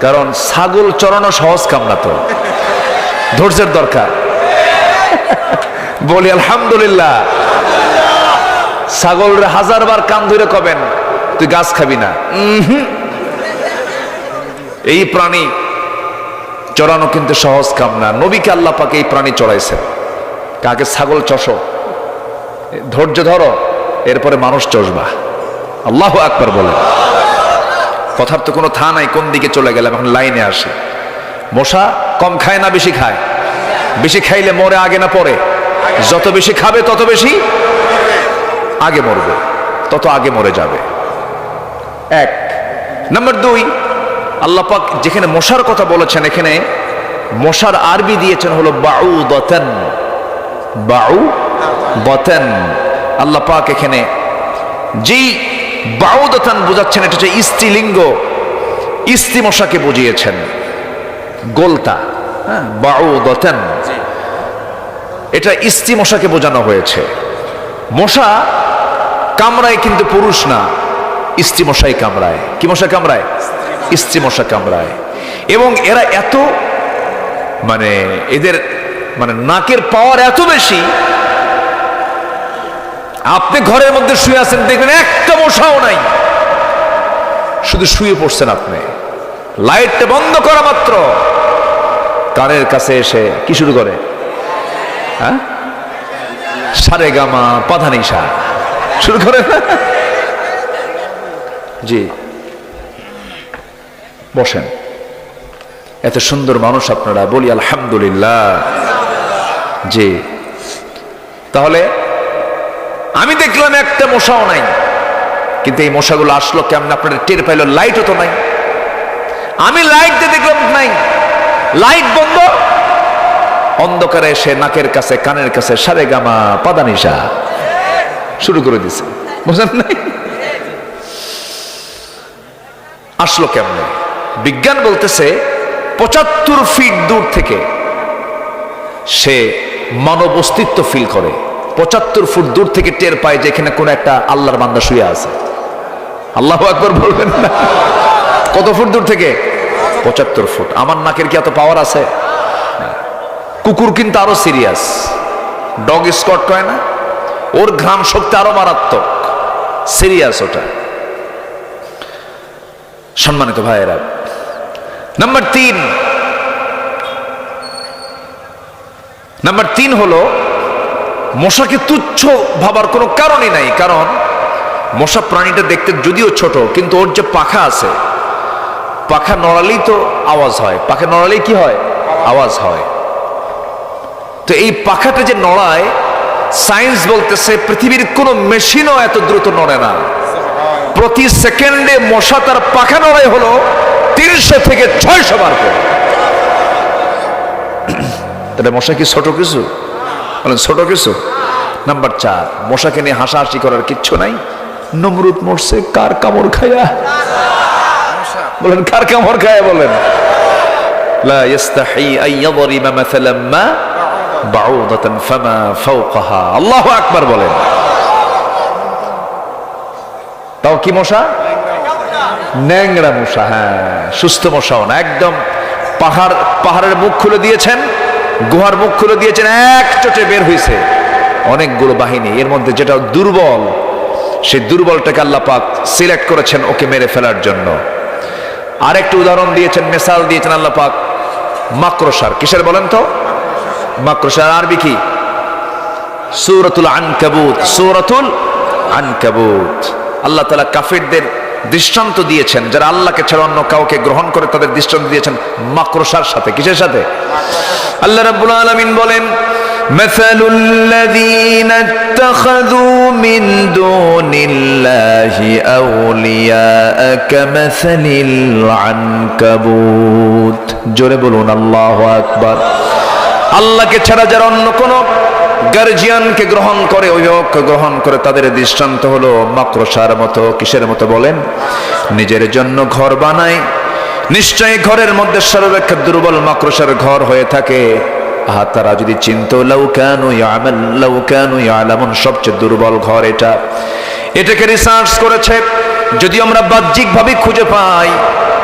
কারণ ছাগল চড়ানো সহজ কাম না, তো ধৈর্যের দরকার। বলি আলহামদুলিল্লাহ। ছাগলরে 1000 বার কান ধরে কবেন তুই গাছ খাবি না। এই প্রাণী চড়ানো কিন্তু সহজ কাম না। নবীকে আল্লাহ পাক এই প্রাণী চড়াইছেন। কাকে? ছাগল চষো, ধৈর্য ধরো, এরপরে মানুষ চষবা। আল্লাহু আকবার বলে। কথার তো কোনো থা নাই, কোন দিকে চলে গেলাম, এখন লাইনে আসে। মশা কম খায় না বেশি খায়? বেশি খাইলে মরে আগে না পরে? যত বেশি খাবে তত বেশি আগে মরবে, তত আগে মরে যাবে। এক নাম্বার 2, আল্লাহ পাক যেখানে মশার কথা বলেছেন, এখানে মশার আরবি দিয়েছেন হলো বাউদাতান। বাউদাতান আল্লাহ পাক এখানে যেই বাউদাতান বোঝাচ্ছেন, এটা হচ্ছে স্ত্রীলিঙ্গ, স্ত্রী মশাকে বুঝিয়েছেন, গোলতা। হ্যাঁ, বাউদাতান, এটা স্ত্রী মশাকে বোঝানো হয়েছে। মশা কামড়ায় কিন্তু পুরুষ না, স্ত্রী মশাই কামড়ায়। কি মশা কামড়ায়? স্ত্রী মশা কামড়ায়। এবং এরা এত মানে এদের মানে নাকের পাওয়ার এত বেশি, আপনি ঘরের মধ্যে শুয়ে আছেন, দেখবেন একটা মশাও নাই, শুধু শুয়ে পড়ছেন আপনি, লাইটটা বন্ধ করা মাত্র কানের কাছে এসে কি শুরু করে? হ্যাঁ, সারে গামা পাধানিসা শুরু করে না? জি, বসেন। এত সুন্দর মানুষ আপনারা, বলি আলহামদুলিল্লাহ। জি, তাহলে আমি দেখলাম একটা মশাও নাই, কিন্তু এই মশাগুলো আসলো কেমন আপনারা টের পাইল? লাইটও তো নাই। আমি লাইট দিয়ে দেখলাম নাই, লাইট বন্ধ, অন্ধকারে এসে নাকের কাছে কানের কাছে সারে গামা পাদানিসা শুরু করে দিছে। বুঝলেন নাই? আসলো কেমনে? বিজ্ঞান বলতেছে 75 ফিট দূর থেকে সে মানব অস্তিত্ব ফিল করে। 75 ফুট দূর থেকে টের পায় যে এখানে কোন একটা আল্লাহর বান্দা শুয়ে আছে। আল্লাহু আকবার বলবেন না? কত ফুট দূর থেকে? 75 ফুট। আমার নাকের কি এত পাওয়ার আছে? কুকুর কিন্তু আরো সিরিয়াস, ডগ স্কট কয় না, ওর ঘ্রাণ শক্তি আরো মারাত্মক, সিরিয়াস ওটা। সম্মানিত ভাইয়েরা, নাম্বার 3 হলো মশাকে তুচ্ছ ভাবার কোনো কারণই নাই। কারণ মশা প্রাণীটা দেখতে যদিও ছোট, কিন্তু ওর যে পাখা আছে, পাখা নড়ালেই তো আওয়াজ হয়। পাখা নড়ালেই কি হয়? আওয়াজ হয়। তো এই পাখাটা যে নড়ায়, সায়েন্স বলতেছে পৃথিবীর কোনো মেশিনও এত দ্রুত নড়ে না। প্রতি সেকেন্ডে মশা তার পাখা নড়ায় হলো 300 থেকে 600 বার করে। তাহলে মশা কি ছোট কিছু? বলেন ছোট কিছু? নাম্বার 4, মশাকে নিয়ে হাসাহাসি করার কিচ্ছু নাই। নমরুদ মরছে কার কামড় খায়া? বলেন কার কামড় খায়া? বলেন লা ইস্তাহি আন ইয়াদরিবা মাসালাম মা বাউদাতান ফামা ফাওকাহা। আল্লাহু আকবার বলেন। তাও কি মশা? ন্যাংরা মশা। হ্যাঁ, সুস্থ মশাও না, একদম পাহাড়ের মুখ খুলে দিয়েছেন, গুহার মুখ খুলে দিয়েছেন, এক চোটে বের হয়েছে অনেকগুলো বাহিনী। এর মধ্যে যেটা দুর্বল, সেই দুর্বলটাকে আল্লাহ পাক সিলেক্ট করেছেন ওকে মেরে ফেলার জন্য। আরেকটা উদাহরণ দিয়েছেন, মিসাল দিয়েছেন আল্লাহ পাক মাকড়সার। কিসের বলেন তো? মাকড়সার আরবি কি? সূরাতুল আনকাবুত। সূরাতুল আনকাবুত। আল্লাহ তাআলা কাফিরদের দৃষ্টান্ত দিয়েছেন, যারা আল্লাহকে ছাড়া অন্য কাউকে গ্রহণ করে তাদের দৃষ্টান্ত দিয়েছেন মাকড়সার সাথে। কিসের সাথে? আল্লাহ রাব্বুল আলামিন বলেন, মাসালুল্লাযীনা ইত্তাখাযু মিন দুনিল্লাহি আউলিয়া কামাসালিল আনকাবুত। জোরে বলুন আল্লাহু আকবার। আল্লাহকে ছাড়া যারা অন্য কোন গার্জিয়ানকে গ্রহণ করে, অভিভাবককে গ্রহণ করে, তাদের দৃষ্টান্ত হলো মাকড়সার মতো। কিসের মতো বলেন? নিজের জন্য ঘর বানায়, নিশ্চয়ই ঘরের মধ্যে সর্বাপেক্ষা দুর্বল মাকড়সার ঘর হয়ে থাকে। তারা যদি চিন্ত, লাউ কানু ইয়ালামুন, সবচেয়ে দুর্বল ঘর এটা। এটাকে রিসার্চ করেছে, যদি আমরা বাহ্যিকভাবে খুঁজে পাই,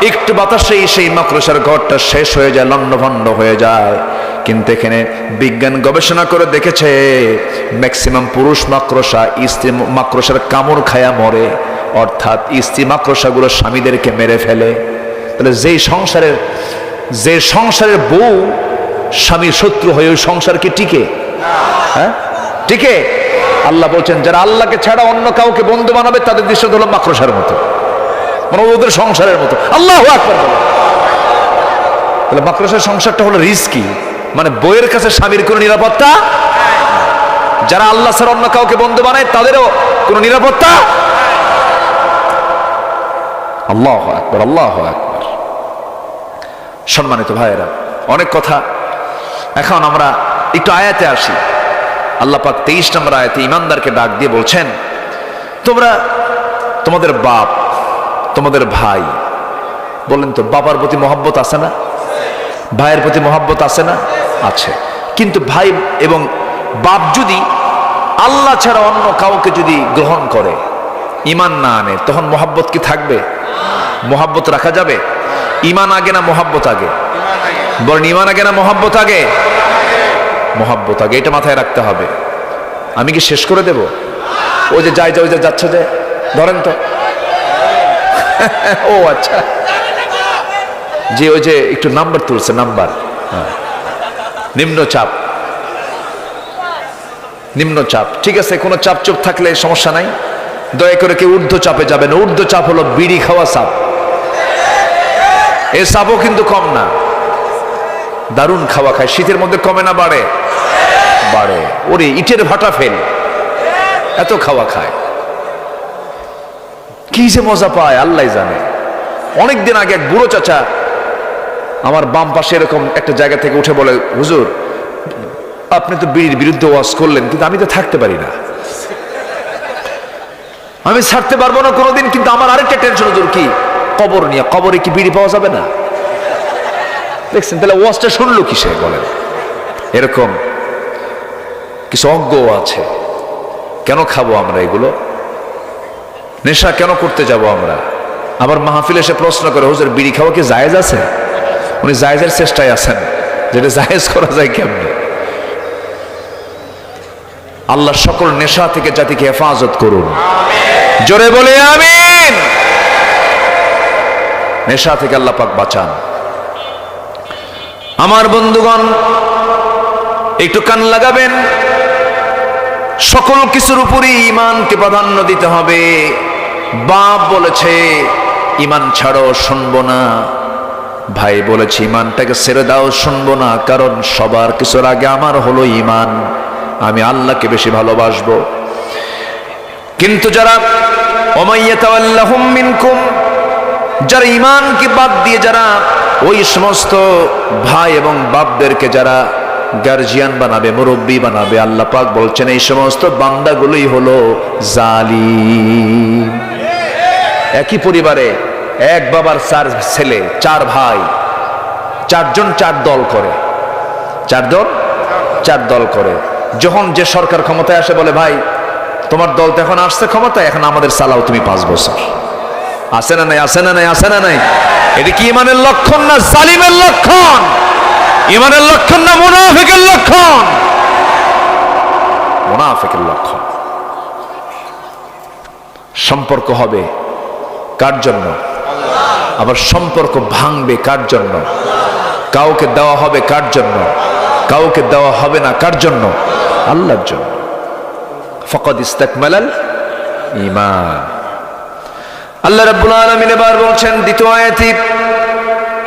একটু বাতাসেই সেই মাকড়সার ঘরটা শেষ হয়ে যায়, লণ্ডভণ্ড হয়ে যায়। কিন্তু এখানে বিজ্ঞান গবেষণা করে দেখেছে ম্যাক্সিমাম পুরুষ মাকড়সা স্ত্রী মাকড়সার কামড় খায়া মরে, অর্থাৎ স্ত্রী মাকড়সাগুলো স্বামীদেরকে মেরে ফেলে। তাহলে যে সংসারের বউ স্বামীর শত্রু হয়ে, ওই সংসার কি টিকে? হ্যাঁ, টিকে? আল্লাহ বলছেন যারা আল্লাহকে ছাড়া অন্য কাউকে বন্ধু বানাবে তাদের দৃষ্টান্ত হলো মাকড়সার মতো, মানে ওদের সংসারের মতো। আল্লাহু আকবার। তাহলে মাকড়সার সংসারটা হলো রিস্কি, মানে বইয়ের কাছে স্বামীর কোনো নিরাপত্তা। যারা আল্লাহ ছাড়া অন্য কাউকে বন্ধু বানায় তাদেরও কোনো নিরাপত্তা। আল্লাহু আকবার, আল্লাহু আকবার। সম্মানিত ভাইয়েরা, অনেক কথা, এখন আমরা একটু আয়াতে আসি। আল্লাহ পাক 23 নম্বর আয়াতে ঈমানদারকে ডাক দিয়ে বলছেন, তোমরা তোমাদের বাপ, তোমাদের ভাই, বলেন তো বাবার প্রতি মহব্বত আছে না? ভাইয়ের প্রতি মহব্বত আছে না? আছে। কিন্তু ভাই এবং বাপ যদি আল্লাহ ছাড়া অন্য কাউকে যদি গ্রহণ করে, ঈমান না আনে, তখন মোহাব্বত কি থাকবে? মোহাব্বত রাখা যাবে? ঈমান আগে না মোহাব্বত আগে? বলেন, ঈমান আগে না মোহাব্বত আগে? মোহাব্বত আগে, এটা মাথায় রাখতে হবে। আমি কি শেষ করে দেব? ওই যে যাই ওই যে যাচ্ছে, যে ধরেন তো। ও আচ্ছা, যে ওই যে একটু নাম্বার তুলছে, নাম্বার নিম্নচাপ, নিম্নচাপ। ঠিক আছে, কোনো চাপ চুপ থাকলে সমস্যা নাই, দয়া করে কেউ ঊর্ধ্ব চাপে যাবেন। ঊর্ধ্ব চাপ হলো বিড়ি খাওয়া চাপ। এই চাপও কিন্তু কম না, দারুণ খাওয়া খায়। শীতের মধ্যে কমে না বাড়ে? বাড়ে। ওরে ইটের ভাটা ফেল, এত খাওয়া খায়, কি যে মজা পায় আল্লাহ জানে। অনেকদিন আগে এক বুড়ো চাচা আমার বাম পাশে এরকম একটা জায়গা থেকে উঠে বলে, হুজুর আপনি তো বিড়ির বিরুদ্ধে ওয়াজ করলেন, কিন্তু আমি তো থাকতে পারি না, আমি ছাড়তে পারবো না কোনোদিন। কিন্তু আমার আরেকটা টেনশন, হুজুর কি কবর নিয়ে, কবরে কি বিড়ি পাওয়া যাবে না? দেখছেন, তাহলে ওয়াজটা শুনলো কিসে বলেন? এরকম কিছু অজ্ঞ আছে। কেন খাবো আমরা এগুলো? নেশা কেন করতে যাব আমরা? আবার মাহফিল এসে প্রশ্ন করে, হুজুর বিড়ি খাওয়া কি জায়েজ আছে? উনি জায়েজের চেষ্টায় আছেন, যেটা জায়েজ করা যায় কেমনে। আল্লাহ সকল নেশা থেকে জাতিকে হেফাজত করুন, জোরে বলে আমিন। নেশা থেকে আল্লাহ পাক বাঁচান। আমার বন্ধুগণ, একটু কান লাগাবেন। সকল কিছুর উপরই ঈমানকে প্রাধান্য দিতে হবে। বাপ বলেছে ঈমান ছাড়ো, শুনবো না। ভাই বলেছে ঈমানটাকে ছেড়ে দাও, শুনবো না। কারণ সবার কিছুর আগে আমার হলো ঈমান, আমি আল্লাহকে বেশি ভালোবাসবো। কিন্তু যারা ওমাইয়াতাওয়াল্লাহুম মিনকুম, যারা ঈমানকে বাদ দিয়ে যারা ওই সমস্ত ভাই এবং বাপদেরকে যারা গার্জিয়ান বানাবে, মুরব্বী বানাবে, আল্লাহ পাক বলছেন এই সমস্ত বান্দাগুলোই হলো জালিম। একই পরিবারে এক বাবার 4 ছেলে, 4 ভাই, 4 জন 4 দল করে, 4 জন 4 দল করে। যখন যে সরকার ক্ষমতায় আসে, বলে ভাই তোমার দল তো এখন আসছে ক্ষমতায়, এখন আমাদের চালাও তুমি 5 বছর। আসে না নাই? আসে না নাই? আসে না নাই? এটা কি ঈমানের লক্ষণ না জালিমের লক্ষণ? ঈমানের লক্ষণ না মুনাফিকের লক্ষণ? মুনাফিকের লক্ষণ। সম্পর্ক হবে কার জন্য? আবার সম্পর্ক ভাঙবে কার জন্য? কাউকে দেওয়া হবে কার জন্য? কাউকে দেওয়া হবে না কার জন্য? আল্লাহর জন্য। ফাকাদ ইস্তাকমালাল ঈমান। আল্লাহ রাব্বুল আলামিন এবার বলছেন দ্বিতীয় আয়াতে,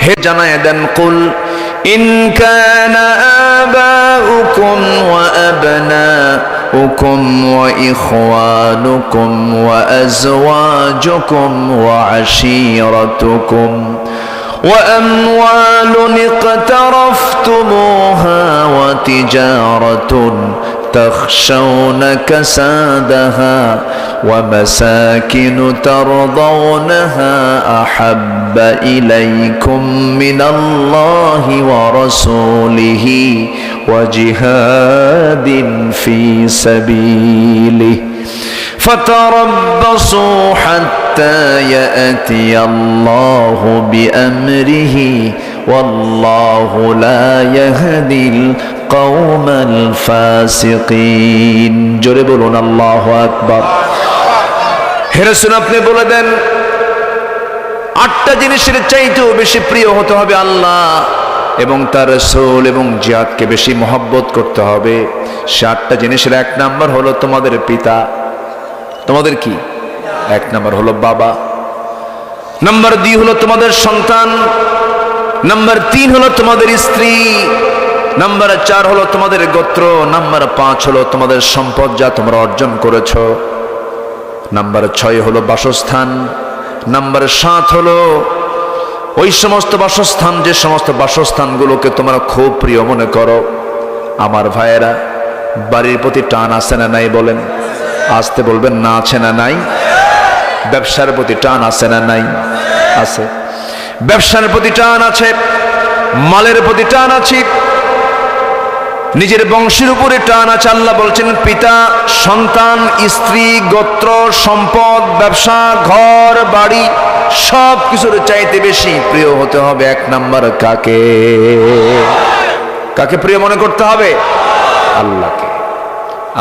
হে জানায়ে দেন, কুল ইন কানা আবাউকুম ওয়া আবনাউকুম ওয়া ইখওয়ানুকুম ওয়া আজওয়াজুকুম ওয়া আশীরাতুকুম ওয়া আমওয়ালুন ইকতারাফতুমুহা ওয়া তিজারাতুন تخشون كسادها ومساكن ترضونها أحب إليكم من الله ورسوله وجهاد في سبيله فتربصوا حتى يأتي الله بأمره والله لا يهدي القوم الفاسقين। জোরে বলুন আল্লাহু আকবার। হে রাসূল, আপনি বলে দেন 8টা জিনিসের চাইতেও বেশি প্রিয় হতে হবে আল্লাহ এবং তার রাসূল এবং জিহাদকে বেশি মহব্বত করতে হবে। সে 8টা জিনিসের 1 নাম্বার হলো তোমাদের পিতা। তোমাদের কি? 1 নাম্বার হলো বাবা, নাম্বার 2 হলো তোমাদের সন্তান, নাম্বার 3 হলো তোমাদের স্ত্রী, নাম্বার 4 হলো তোমাদের গোত্র, নাম্বার 5 হলো তোমাদের সম্পদ যা তোমরা অর্জন করেছো, নাম্বার 6 হলো বাসস্থান, নাম্বার 7 হলো ওই সমস্ত বাসস্থান যে সমস্ত বাসস্থানগুলোকে তোমরা খুব প্রিয় মনে করো। আমার ভাইয়েরা, বাড়ির প্রতি টান আছে না নাই? বলেন, আসতে বলবেন না, আছে না নাই? ব্যবসার প্রতি টান আছে না নাই? আছে। ব্যবসার প্রতি টান আছে, মালের প্রতি টান আছে, নিজের বংশের উপরে টান আছে। আল্লাহ বলছেন পিতা, সন্তান, স্ত্রী, গোত্র, সম্পদ, ব্যবসা, ঘর বাড়ি সব কিছুর চাইতে বেশি প্রিয় হতে হবে এক নাম্বার কাকে? কাকে প্রিয় মনে করতে হবে? আল্লাহকে।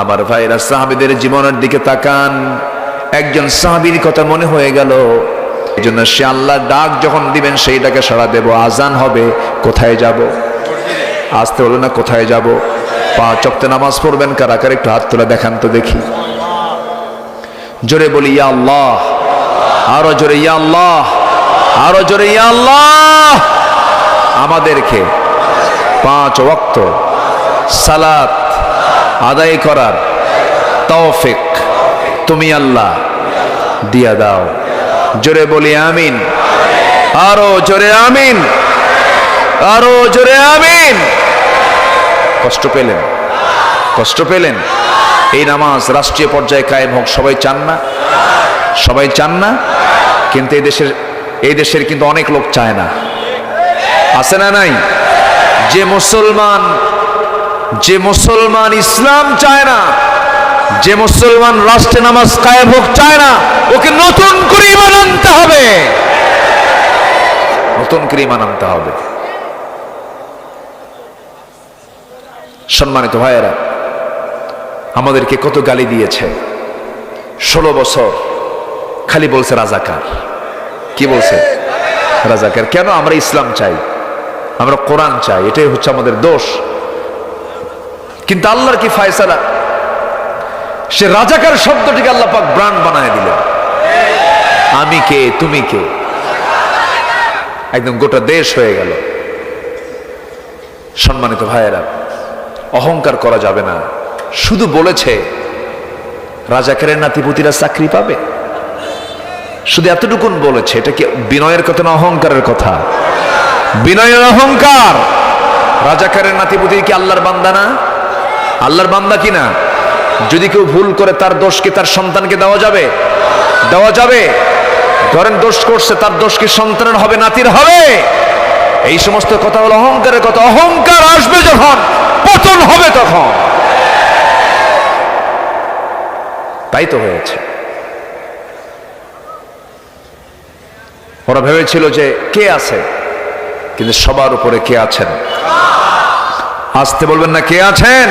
আমার ভাইরা, সাহাবীদের জীবনের দিকে তাকান। একজন সাহাবীর কথা মনে হয়ে গেল, এই জন্য সে আল্লাহর ডাক যখন দিবেন সেইটাকে সাড়া দেব। আজান হবে, কোথায় যাব? আসতে হলো না, কোথায় যাব? 5 ওয়াক্ত নামাজ পড়বেন কারা কারা? একটু হাত তুলে দেখান তো দেখি। জোরে বলি ইয়া আল্লাহ, আরো জোরে ইয়া আল্লাহ, আরো জোরে ইয়া আল্লাহ। আমাদেরকে 5 ওয়াক্ত সালাত আদায় করার তৌফিক তুমি আল্লাহ দিয়া দাও। জোরে বলি আমিন, আরো জোরে আমিন, আরো জোরে আমিন। কষ্ট পেলেন? কষ্ট পেলেন? এই নামাজ রাষ্ট্রীয় পর্যায়ে কায়েম হোক, সবাই চান না? সবাই চান না? কিন্তু এই দেশের কিন্তু অনেক লোক চায় না, আছে না নাই? যে মুসলমান ইসলাম চায় না, যে মুসলমান রাষ্ট্রে নামাজ কায়েম হোক চায় না, ওকে নতুন করে ঈমান আনতে হবে, নতুন করে ঈমান আনতে হবে। সম্মানিত ভাইয়েরা, আমাদেরকে কত গালি দিয়েছে। 16 বছর খালি বলছে রাজাকার। কি বলছে? রাজাকার। কেন? আমরা ইসলাম চাই, আমরা কোরআন চাই, এটাই হচ্ছে আমাদের দোষ। কিন্তু আল্লাহর কি ফয়সালা, সে রাজাকার শব্দটিকে আল্লাহ পাক ব্র্যান্ড বানায় দিলেন। আমি কে, তুমি কে, একদম গোটা দেশ হয়ে গেল। সম্মানিত ভাইয়েরা, অহংকার করা যাবে না। শুধু বলেছে রাজাকারের নাতিপুতিরা চাকরি পাবে, শুধু এতটুকুন বলেছে। এটা কি বিনয়ের কথা না অহংকারের কথা? বিনয়ের অহংকার। রাজাকারের নাতিপুতি কি আল্লাহর বান্দা না? আল্লাহর বান্দা কি না? যদি কেউ ভুল করে তার দোষকে তার সন্তানকে দেওয়া যাবে? দেওয়া যাবে? ধরেন দোষ করছে, তার দোষ কি সন্তানের হবে, নাতির হবে? এই সমস্ত কথা হলো অহংকারের কথা। অহংকার আসবে যখন, পতন হবে তখন। তাই তো হয়েছে। ওরা ভেবেছিল যে কে আছে, কিন্তু সবার উপরে কে আছেন? আসতে বলবেন না, কে আছেন?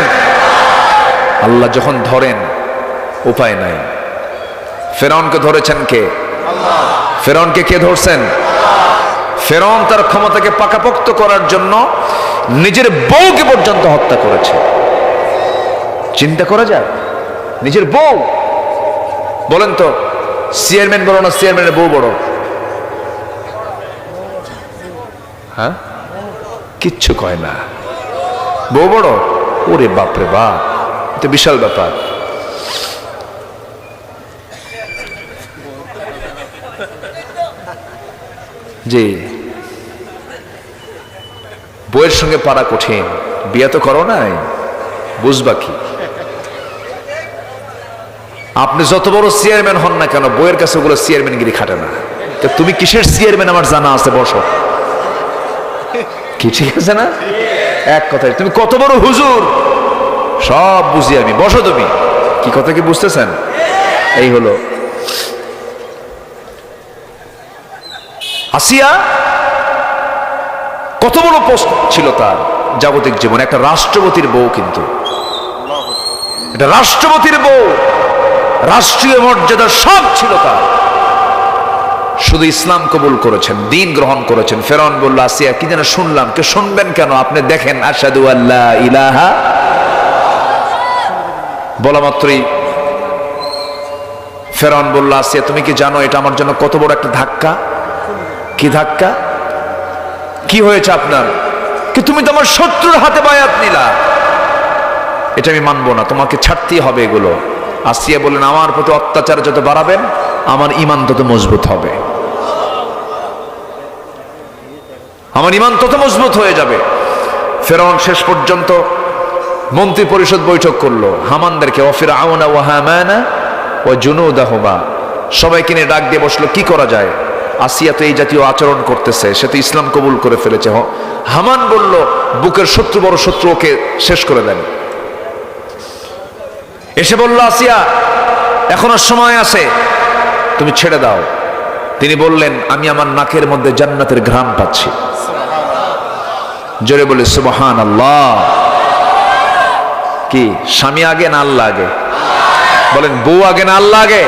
আল্লাহ যখন ধরেন উপায় নাই। ফেরাউনকে ধরেছেন কে? ফেরাউনকে কে ধরছেন? ফেরাউন তার ক্ষমতাকে পাকাপোক্ত করার জন্য নিজের বউকে পর্যন্ত হত্যা করেছে। চিন্তা করা যায়? নিজের বউ। বলেন তো, চেয়ারম্যান বড় না চেয়ারম্যানের বউ বড়? হ্যাঁ, কিচ্ছু কয় না। বউ বড়? ওরে বাপরে বাপ, এটা বিশাল ব্যাপার। জি, বউয়ের সঙ্গে পারা কঠিন। বিয়ে তো করো নাই, বুঝবা কি? আপনি যত বড় চেয়ারম্যান হন না কেন, বউয়ের কাছে ওগুলো চেয়ারম্যানগিরি খাটে না। তুমি কিসের চেয়ারম্যান আমার জানা আছে, বসো। কি ঠিক আছে না? এক কথায় তুমি কত বড় হুজুর সব বুঝি আমি, বসো তুমি। কি কথা কি বুঝতেছেন? এই হলো আসিয়া। কত বড় পোস্ট ছিল তার জাগতিক জীবনে, একটা রাষ্ট্রপতির বউ। কিন্তু এটা রাষ্ট্রপতির বউ, রাষ্ট্রীয় মর্যাদা সব ছিল তার। শুধু ইসলাম কবুল করেছেন, দিন গ্রহণ করেছেন। ফেরাউন বলল, আসিয়া কি যেন শুনলাম। কে শুনবেন কেন? আপনি দেখেন, আশহাদু আল্লা ইলাহা, বলা মাত্রই ফেরাউন বলল, আসিয়া তুমি কি জানো এটা আমার জন্য কত বড় একটা ধাক্কা? কি ধাক্কা? কি হয়েছে আপনার? কি তুমি তো আমার শত্রুর হাতে বায়াত নিলা। এটা আমি মানবো না, তোমাকে ছাড়তেই হবে এগুলো। আসিয়া বললেন, আমার প্রতি অত্যাচার যত বাড়াবেন আমার ঈমান তত মজবুত হবে, আমার ঈমান তত মজবুত হয়ে যাবে। ফেরাউন শেষ পর্যন্ত মন্ত্রী পরিষদ বৈঠক করলো, হামানদেরকে, ওয়া ফিরআউনা ওয়া হামানা ওয়া জুনুদাহুমা, সবাইকে নিয়ে ডাক দিয়ে বসলো, কি করা যায়? আসিয়া তো এই জাতীয় আচরণ করতেছে, সে তো ইসলাম কবুল করে ফেলেছে। হামান বলল, বুকের শত্রু বড় শত্রু, ওকে শেষ করে দেন। এসে বলল, আসিয়া এখনো সময় আছে, তুমি ছেড়ে দাও। তিনি বললেন, আমি আমার নাকের মধ্যে জান্নাতের ঘ্রাণ পাচ্ছি। জোরে বলে সুবহানাল্লাহ। কি স্বামী আগে না আল্লাহ আগে? বলেন, বউ আগে না আল্লাহ আগে?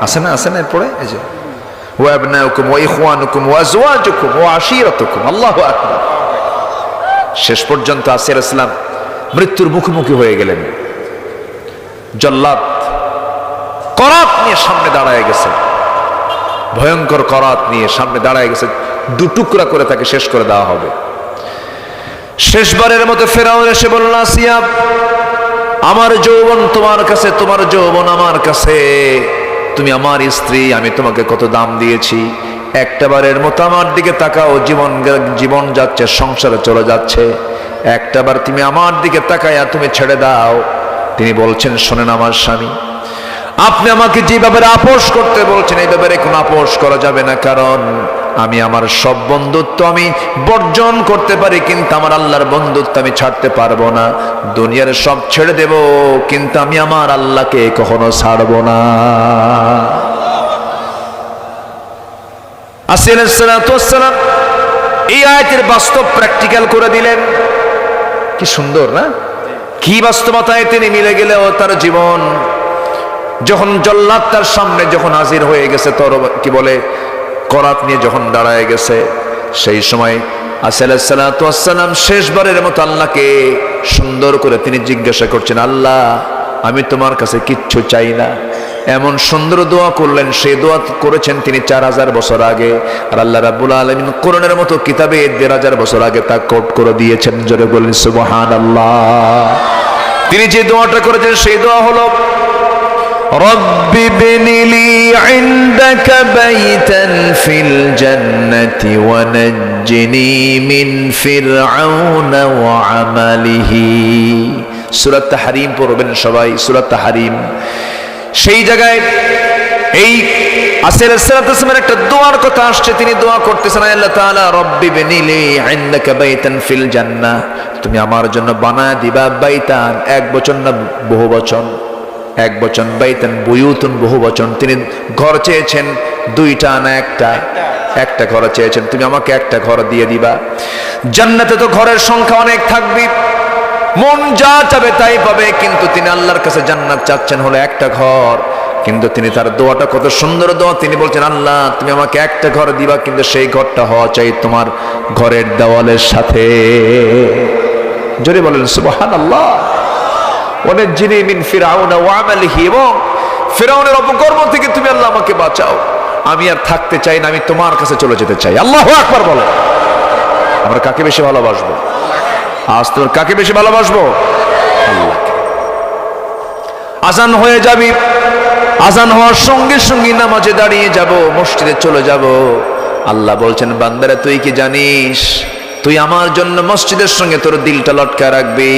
আছে না, আছে না এরপরে? এই যে ওয়া আবনাউকুম ওয়া ইখওয়ানুকুম ওয়া আজওয়াজুকুম ওয়া আশীরাতুকুম, আল্লাহু আকবার। শেষ পর্যন্ত আসিয়া আলাইহিস সালাম মৃত্যুর মুখোমুখি হয়ে গেলেন। জল্লাদ করাত নিয়ে সামনে দাঁড়ায় গেছে, ভয়ঙ্কর করাত নিয়ে সামনে দাঁড়ায় গেছে, দু টুকরা করে তাকে শেষ করে দেওয়া হবে। শেষবারের মতো ফেরাউন এসে বলল, আসিয়া আমার যৌবন তোমার কাছে, তোমার যৌবন আমার কাছে, তুমি আমার স্ত্রী, আমি তোমাকে কত দাম দিয়েছি, একটাবারের মতো আমার দিকে তাকাও। জীবন যাচ্ছে, সংসারে চলে যাচ্ছে, একটাবার তুমি আমার দিকে তাকায়া তুমি ছেড়ে দাও। তিনি বলছেন, শোনেন আমার স্বামী, আপনি আমাকে যে ব্যাপারে আপোষ করতে বলছেন, এই ব্যাপারে কোনো আপোষ করা যাবে না, কারণ আমি আমার সব বন্ধুত্ব আমি বর্জন করতে পারি, কিন্তু আমার আল্লাহর বন্ধুত্ব আমি ছাড়তে পারবো না। দুনিয়ার সব ছেড়ে দেব, কিন্তু আমি আমার আল্লাহকে কখনো ছাড়বো না। আসিয়া আলাইহিস সালাতু ওয়াস সালাম এই আয়াতের বাস্তব প্র্যাকটিক্যাল করে দিলেন। কি সুন্দর না? কি বাস্তবতায় তিনি মিলে গেলেও তার জীবন। যখন জল্লাদ তার সামনে যখন হাজির হয়ে গেছে, কি বলে করাত নিয়ে যখন দাঁড়ায় গেছে, সেই সময় আসিয়া আলাইহিস সালাতু ওয়াস সালাম শেষবারের মতো আল্লাহকে সুন্দর করে তিনি জিজ্ঞাসা করছেন, আল্লাহ আমি তোমার কাছে কিচ্ছু চাই না। এমন সুন্দর দোয়া করলেন, সেই দোয়া করেছেন তিনি 4000 বছর আগে, আর আল্লাহ রাব্বুল আলামিন কোরআনের মতো কিতাবে 1500 বছর আগে তা কোট করে দিয়েছেন। জোরে বলেন সুবহানাল্লাহ। তিনি যে দোয়াটা করেছেন সেই দোয়া হলো, রব্বি বিনিলি ইনদাকা বাইতান ফিল জান্নাতি ওয়া নাজ্জিনি মিন ফিরআউনা ওয়া আমালিহি। সূরা তাহরীম পড়বেন সবাই, সূরা তাহরীম। সেই জায়গায় এই আসিয়া আলাইহিস সালাতু ওয়াস সালামের একটা দোয়ার কথা আসছে। তিনি দোয়া করতেছেন, আল্লাহ তাআলা রব্বি বিনিলি ইনদাকা বাইতান ফিল জান্নাহ, তুমি আমার জন্য বানায় দিবা বাইতান, এক বচন না বহু বচন, এক বচন, বাইতান বুয়ুতুন বহু বচন। তিনি ঘর চেয়েছেন দুইটা না একটা, একটা ঘর চেয়েছেন, তুমি আমাকে একটা ঘর দিয়ে দিবা। জান্নাতে তো ঘরের সংখ্যা অনেক থাকবে, মন যা চাবে তাই পাবে, কিন্তু তিনি আল্লাহর কাছে জান্নাত চাচ্ছেন হলো একটা ঘর। কিন্তু তিনি তার দোয়াটা কত সুন্দর দোয়া, তিনি বলছেন, আল্লাহ তুমি আমাকে একটা ঘর দিবা, কিন্তু সেই ঘরটা হওয়া চাই তোমার ঘরের দেওয়ালের সাথে। জোরে বলেন সুবহানাল্লাহ। ওয়ানাজ্জিনি মিন ফিরআউনা ওয়া আমালিহি, এবং ফিরআউনের অপকর্ম থেকে তুমি আল্লাহ আমাকে বাঁচাও। আমি আর থাকতে চাই না, আমি তোমার কাছে চলে যেতে চাই। আল্লাহু আকবার বলো। আমরা কাকে বেশি ভালোবাসবো? আজ তোর কাকে বেশি ভালোবাসবো? আল্লাহকে। আজান হয়ে যাবি, আজান হওয়ার সঙ্গে সঙ্গে নামাজে দাঁড়িয়ে যাব, মসজিদে চলে যাব। আল্লাহ বলছেন, বান্দারা তুই কি জানিস, তুই আমার জন্য মসজিদের সঙ্গে তোর দিলটা লটকা রাখবি,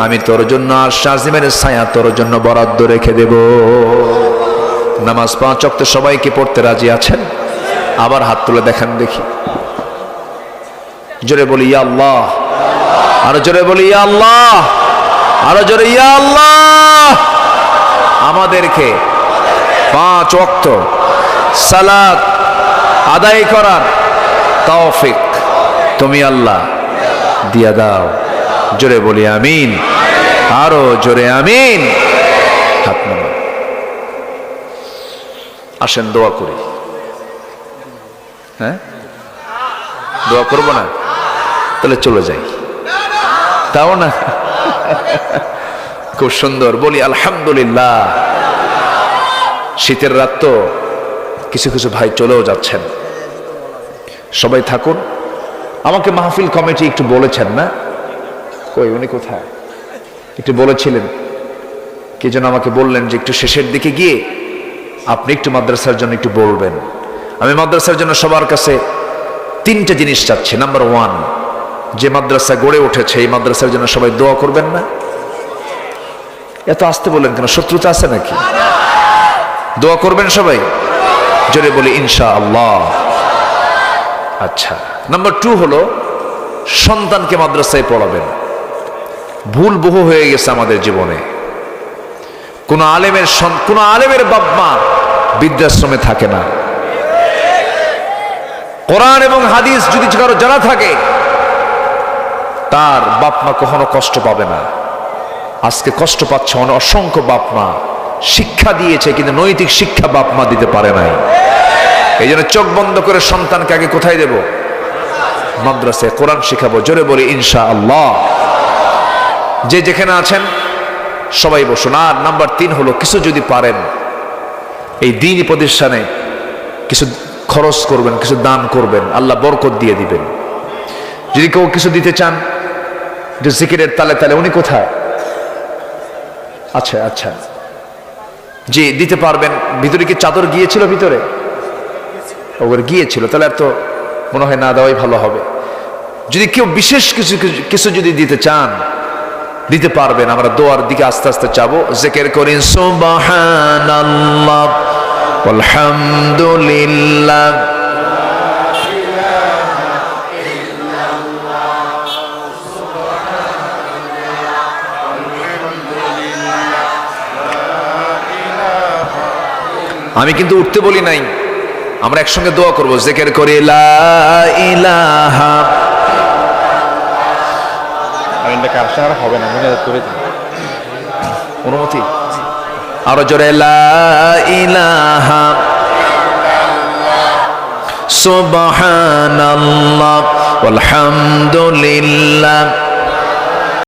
আমি তোর জন্য আরশ আজিমের ছায়া তোর জন্য বরাদ্দ রেখে দেব। নামাজ 5 ওয়াক্ত সবাইকে পড়তে রাজি আছেন? আবার হাত তুলে দেখেন দেখি। জোরে বলি ইয়া আল্লাহ, আরো জোরে বলি ইয়া আল্লাহ, আরো জোরে ইয়া আল্লাহ। আমাদেরকে 5 ওয়াক্ত সালাত আদায় করার তৌফিক তুমি আল্লাহ দিয়া দাও। জোরে বলি আমিন, আরো জোরে আমিন। হাত নামান। আসেন দোয়া করি। হ্যাঁ, দোয়া করবো না? তাহলে চলে যাই, তাও না? খুব সুন্দর বলি আলহামদুলিল্লাহ। শীতের রাত তো, কিছু কিছু ভাই চলেও যাচ্ছেন, সবাই থাকুন। আমাকে মাহফিল কমিটি একটু বলেছেন না, কই উনি কোথায়, একটু বলেছিলেন, কি যেন আমাকে বললেন যে একটু শেষের দিকে গিয়ে আপনি একটু মাদ্রাসার জন্য একটু বলবেন। আমি মাদ্রাসার জন্য সবার কাছে 3টে জিনিস চাচ্ছি। নাম্বার 1, যে মাদ্রাসা গড়ে উঠেছে এই মাদ্রাসার জন্য সবাই দোয়া করবেন না? এত আসতে বলেন কেন, শত্রুতা আছে নাকি? দোয়া করবেন সবাই? জোরে বলি ইনশাআল্লাহ। আচ্ছা, নাম্বার 2 হলো সন্তানকে মাদ্রাসায় পড়াবেন। ভুল বহু হয়ে গেছে আমাদের জীবনে। কোন আলেমের বাপ মা বৃদ্ধাশ্রমে থাকে না। কোরআন এবং হাদিস যদি কারো জানা থাকে, তার বাপ মা কখনো কষ্ট পাবে না। আজকে কষ্ট পাচ্ছে অসংখ্য বাপ মা। শিক্ষা দিয়েছে কিন্তু নৈতিক শিক্ষা বাপ মা দিতে পারে নাই। এই জন্য চোখ বন্ধ করে সন্তানকে আগে কোথায় দেব? মাদ্রাসায় কোরআন শিখাবো। জোরে বলি ইনশাআল্লাহ। যে যেখানে আছেন সবাই বসুন। আর নাম্বার 3 হলো কিছু যদি পারেন এই দ্বীনি প্রতিষ্ঠানে কিছু খরচ করবেন, কিছু দান করবেন, আল্লাহ বরকত দিয়ে দিবেন। যদি কেউ কিছু দিতে চান, জিকিরের তালে তালে উনি কোথায়? আচ্ছা আচ্ছা, জি দিতে পারবেন। ভিতরে কি চাদর গিয়েছিল? ভিতরে ওগুলো গিয়েছিল, তাহলে আর তো মনে হয় না দেওয়াই ভালো হবে। যদি কেউ বিশেষ কিছু যদি দিতে চান, দিতে পারবেন। আমরা দোয়ার দিকে আস্তে আস্তে যাবো। জিকির করি সুবহানাল্লাহ আলহামদুলিল্লাহ আমি কিন্তু উঠতে বলি নাই, আমরা একসঙ্গে দোয়া করবো। জিকির করি লা ইলাহা হবে না, অনুমতি আরো জোরে লা ইলাহা সুবহানাল্লাহ আলহামদুলিল্লাহ